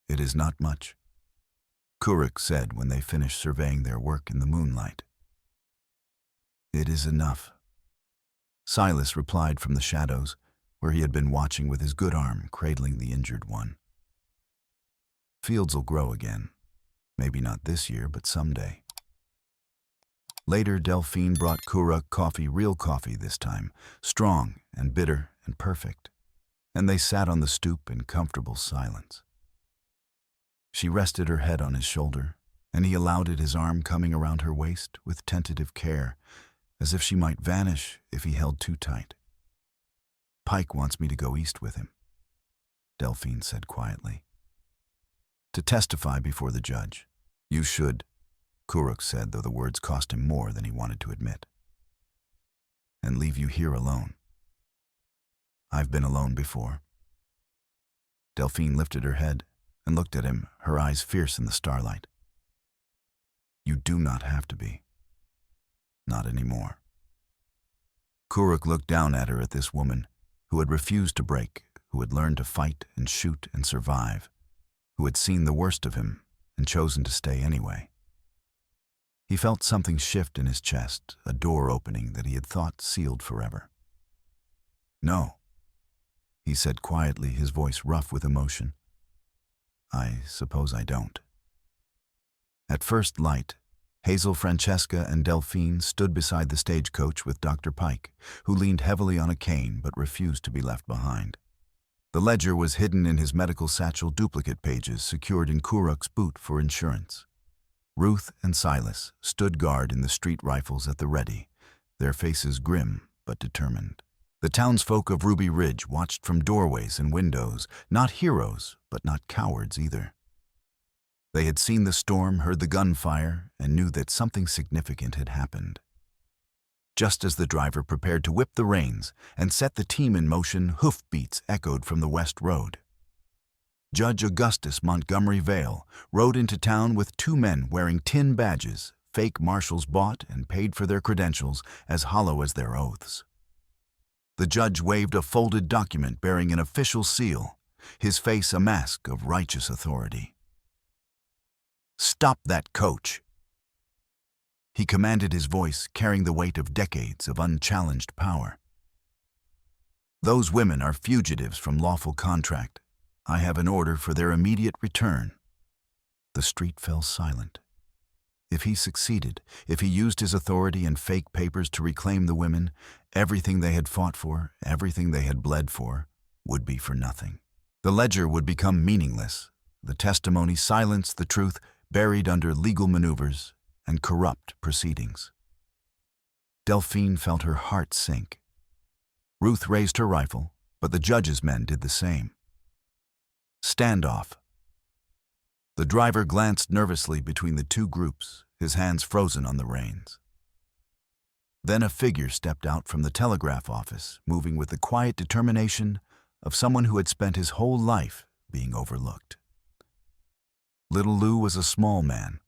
"It is not much," Kuruk said when they finished surveying their work in the moonlight. "It is enough," Silas replied from the shadows, where he had been watching with his good arm cradling the injured one. "Fields'll grow again. Maybe not this year, but someday." Later, Delphine brought Kuruk coffee, real coffee this time, strong and bitter and perfect, and they sat on the stoop in comfortable silence. She rested her head on his shoulder, and he allowed it, his arm coming around her waist with tentative care, as if she might vanish if he held too tight. "Pike wants me to go east with him," Delphine said quietly. "To testify before the judge." "You should," Kuruk said, though the words cost him more than he wanted to admit. "And leave you here alone." "I've been alone before." Delphine lifted her head and looked at him, her eyes fierce in the starlight. "You do not have to be. Not anymore." Kuruk looked down at her, at this woman who had refused to break, who had learned to fight and shoot and survive, who had seen the worst of him and chosen to stay anyway. He felt something shift in his chest, a door opening that he had thought sealed forever. "No," he said quietly, his voice rough with emotion. "I suppose I don't." At first light, Hazel, Francesca, and Delphine stood beside the stagecoach with Dr. Pike, who leaned heavily on a cane but refused to be left behind. The ledger was hidden in his medical satchel, duplicate pages secured in Kuruk's boot for insurance. Ruth and Silas stood guard in the street rifles at the ready, their faces grim but determined. The townsfolk of Ruby Ridge watched from doorways and windows, not heroes, but not cowards either. They had seen the storm, heard the gunfire, and knew that something significant had happened. Just as the driver prepared to whip the reins and set the team in motion, hoofbeats echoed from the West Road. Judge Augustus Montgomery Vale rode into town with two men wearing tin badges, fake marshals bought and paid for their credentials, as hollow as their oaths. The judge waved a folded document bearing an official seal, his face a mask of righteous authority. "Stop that coach!" He commanded, his voice carrying the weight of decades of unchallenged power. "Those women are fugitives from lawful contract. I have an order for their immediate return." The street fell silent. If he succeeded, if he used his authority and fake papers to reclaim the women, everything they had fought for, everything they had bled for, would be for nothing. The ledger would become meaningless, the testimony silenced, the truth buried under legal maneuvers and corrupt proceedings. Delphine felt her heart sink. Ruth raised her rifle, but the judge's men did the same. Standoff. The driver glanced nervously between the two groups, his hands frozen on the reins. Then a figure stepped out from the telegraph office, moving with the quiet determination of someone who had spent his whole life being overlooked. Little Lou was a small man,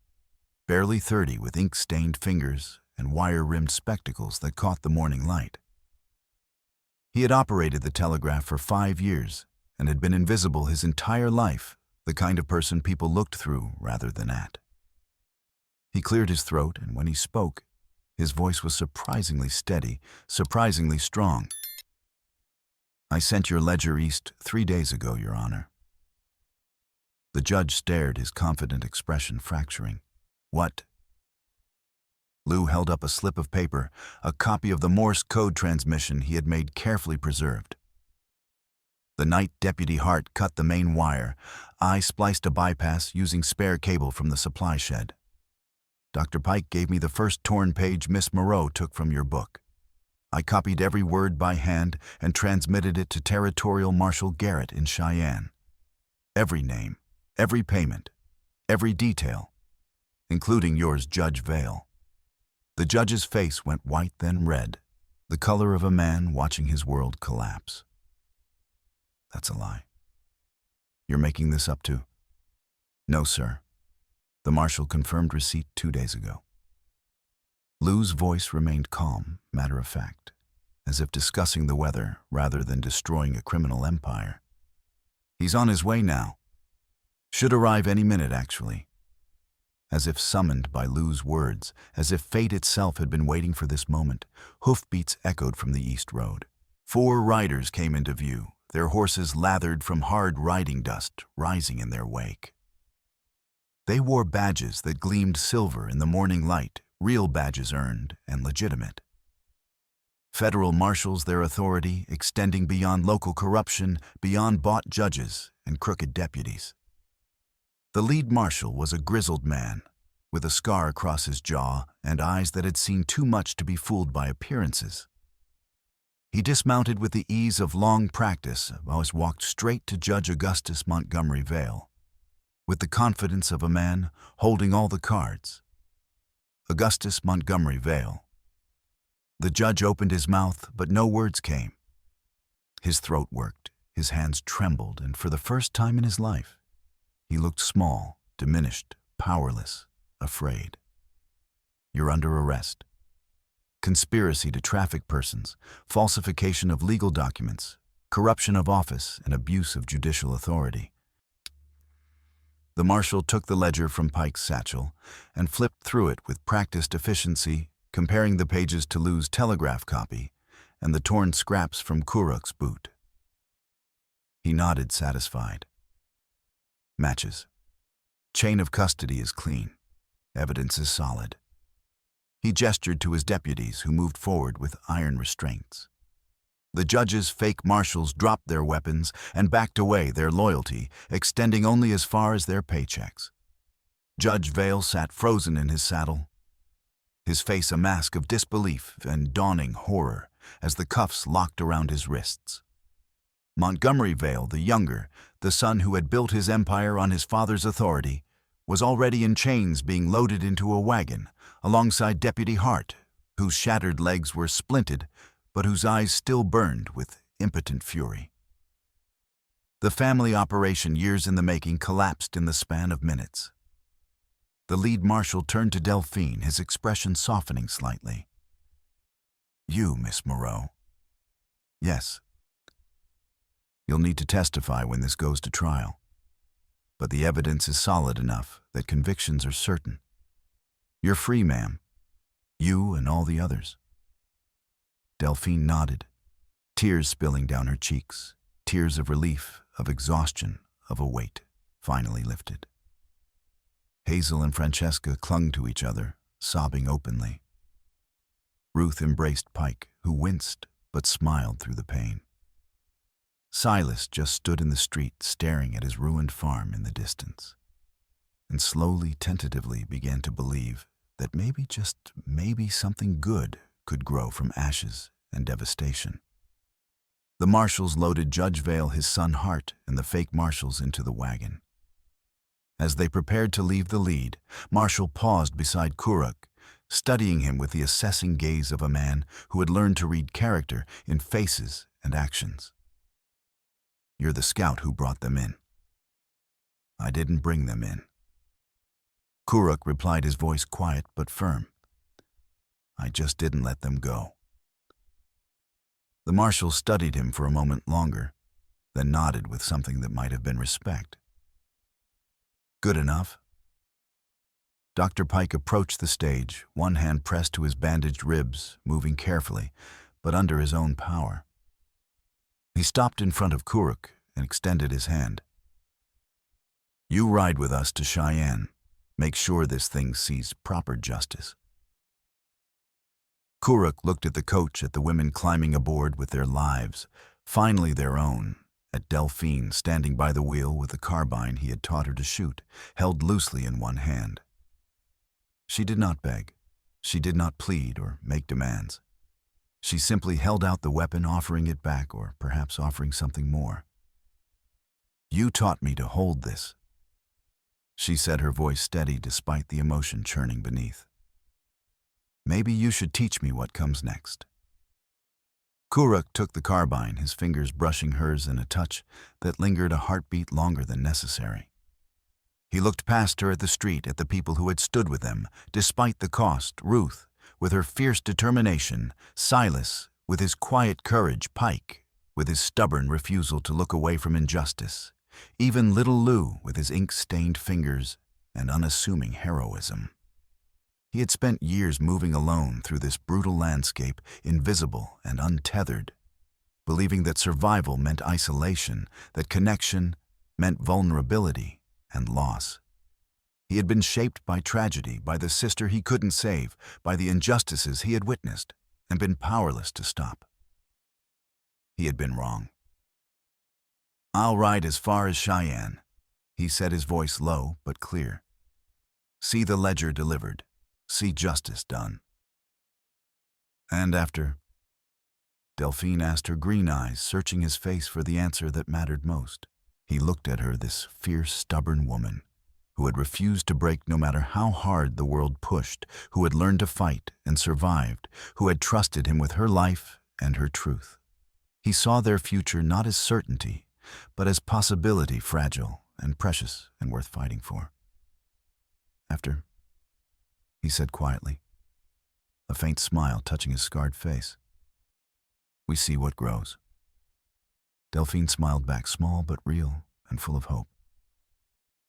barely 30, with ink-stained fingers and wire-rimmed spectacles that caught the morning light. He had operated the telegraph for 5 years and had been invisible his entire life, the kind of person people looked through rather than at. He cleared his throat, and when he spoke, his voice was surprisingly steady, surprisingly strong. "I sent your ledger east 3 days ago, Your Honor." The judge stared, his confident expression fracturing. "What?" Lou held up a slip of paper, a copy of the Morse code transmission he had made carefully preserved. The night Deputy Hart cut the main wire. I spliced a bypass using spare cable from the supply shed. Dr. Pike gave me the first torn page Miss Moreau took from your book. I copied every word by hand and transmitted it to Territorial Marshal Garrett in Cheyenne. Every name, every payment, every detail, including yours, Judge Vale. The judge's face went white, then red, the color of a man watching his world collapse. "That's a lie. You're making this up too?" "No, sir. The marshal confirmed receipt 2 days ago." Lou's voice remained calm, matter-of-fact, as if discussing the weather rather than destroying a criminal empire. "He's on his way now. Should arrive any minute, actually." As if summoned by Lou's words, as if fate itself had been waiting for this moment, hoofbeats echoed from the East Road. 4 riders came into view, their horses lathered from hard riding dust rising in their wake. They wore badges that gleamed silver in the morning light, real badges earned and legitimate. Federal marshals, their authority extending beyond local corruption, beyond bought judges and crooked deputies. The lead marshal was a grizzled man, with a scar across his jaw and eyes that had seen too much to be fooled by appearances. He dismounted with the ease of long practice, walked straight to Judge Augustus Montgomery Vale, with the confidence of a man holding all the cards. Augustus Montgomery Vale. The judge opened his mouth, but no words came. His throat worked, his hands trembled, and for the first time in his life, he looked small, diminished, powerless, afraid. "You're under arrest. Conspiracy to traffic persons, falsification of legal documents, corruption of office, and abuse of judicial authority." The marshal took the ledger from Pike's satchel and flipped through it with practiced efficiency, comparing the pages to Lou's telegraph copy and the torn scraps from Kuruk's boot. He nodded, satisfied. "Matches. Chain of custody is clean. Evidence is solid." He gestured to his deputies, who moved forward with iron restraints. The judge's fake marshals dropped their weapons and backed away, their loyalty extending only as far as their paychecks. Judge Vale sat frozen in his saddle, his face a mask of disbelief and dawning horror as the cuffs locked around his wrists. Montgomery Vale, the younger, the son who had built his empire on his father's authority, was already in chains, being loaded into a wagon, alongside Deputy Hart, whose shattered legs were splinted, but whose eyes still burned with impotent fury. The family operation, years in the making, collapsed in the span of minutes. The lead marshal turned to Delphine, his expression softening slightly. "You, Miss Moreau." "Yes. You'll need to testify when this goes to trial. But the evidence is solid enough that convictions are certain. You're free, ma'am. You and all the others." Delphine nodded, tears spilling down her cheeks, tears of relief, of exhaustion, of a weight finally lifted. Hazel and Francesca clung to each other, sobbing openly. Ruth embraced Pike, who winced but smiled through the pain. Silas just stood in the street staring at his ruined farm in the distance, and slowly, tentatively began to believe that maybe, just maybe, something good could grow from ashes and devastation. The marshals loaded Judge Vale, his son Hart, and the fake marshals into the wagon. As they prepared to leave the lead, Marshall paused beside Kuruk, studying him with the assessing gaze of a man who had learned to read character in faces and actions. "You're the scout who brought them in." "I didn't bring them in." Kuruk replied, his voice quiet but firm. "I just didn't let them go." The marshal studied him for a moment longer, then nodded with something that might have been respect. "Good enough." Dr. Pike approached the stage, one hand pressed to his bandaged ribs, moving carefully, but under his own power. He stopped in front of Kuruk and extended his hand. "You ride with us to Cheyenne. Make sure this thing sees proper justice." Kuruk looked at the coach, at the women climbing aboard with their lives, finally their own, at Delphine standing by the wheel with the carbine he had taught her to shoot, held loosely in one hand. She did not beg. She did not plead or make demands. She simply held out the weapon, offering it back, or perhaps offering something more. "You taught me to hold this," she said, her voice steady despite the emotion churning beneath. "Maybe you should teach me what comes next." Kuruk took the carbine, his fingers brushing hers in a touch that lingered a heartbeat longer than necessary. He looked past her at the street, at the people who had stood with them, despite the cost: Ruth, with her fierce determination; Silas, with his quiet courage; Pike, with his stubborn refusal to look away from injustice; even little Lou, with his ink-stained fingers and unassuming heroism. He had spent years moving alone through this brutal landscape, invisible and untethered, believing that survival meant isolation, that connection meant vulnerability and loss. He had been shaped by tragedy, by the sister he couldn't save, by the injustices he had witnessed, and been powerless to stop. He had been wrong. "I'll ride as far as Cheyenne," he said, his voice low but clear. "See the ledger delivered. See justice done." "And after?" Delphine asked, her green eyes searching his face for the answer that mattered most. He looked at her, this fierce, stubborn woman, who had refused to break no matter how hard the world pushed, who had learned to fight and survived, who had trusted him with her life and her truth. He saw their future not as certainty, but as possibility, fragile and precious and worth fighting for. "After," he said quietly, a faint smile touching his scarred face, "we see what grows." Delphine smiled back, small but real and full of hope.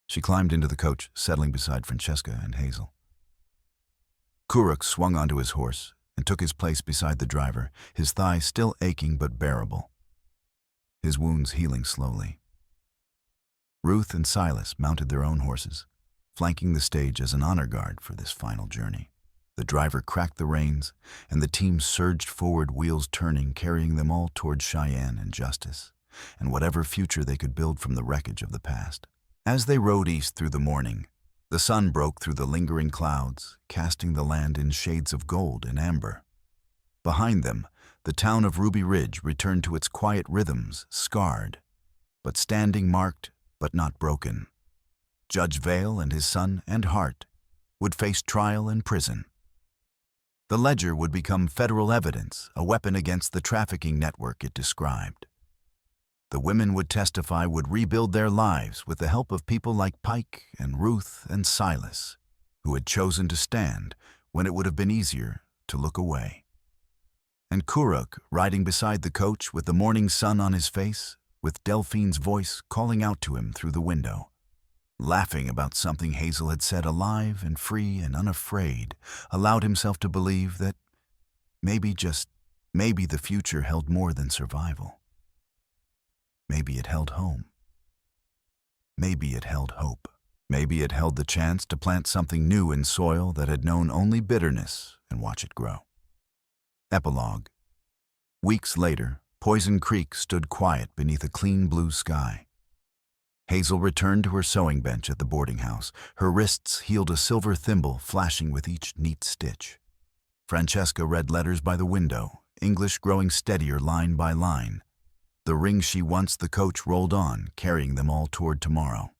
She climbed into the coach, settling beside Francesca and Hazel. Kuruk swung onto his horse and took his place beside the driver, his thigh still aching but bearable, his wounds healing slowly. Ruth and Silas mounted their own horses, flanking the stage as an honor guard for this final journey. The driver cracked the reins, and the team surged forward, wheels turning, carrying them all toward Cheyenne and justice, and whatever future they could build from the wreckage of the past. As they rode east through the morning, the sun broke through the lingering clouds, casting the land in shades of gold and amber. Behind them, the town of Ruby Ridge returned to its quiet rhythms, scarred, but standing, marked but not broken. Judge Vale and his son and Hart would face trial and prison. The ledger would become federal evidence, a weapon against the trafficking network it described. The women would testify, would rebuild their lives with the help of people like Pike and Ruth and Silas, who had chosen to stand when it would have been easier to look away. And Kuruk, riding beside the coach with the morning sun on his face, with Delphine's voice calling out to him through the window, laughing about something Hazel had said, alive and free and unafraid, allowed himself to believe that maybe, just maybe, the future held more than survival. Maybe it held home. Maybe it held hope. Maybe it held the chance to plant something new in soil that had known only bitterness and watch it grow. Epilogue. Weeks later, Poison Creek stood quiet beneath a clean blue sky. Hazel returned to her sewing bench at the boarding house. Her wrists healed a silver thimble flashing with each neat stitch. Francesca read letters by the window, English growing steadier line by line. The ring she once the coach rolled on, carrying them all toward tomorrow.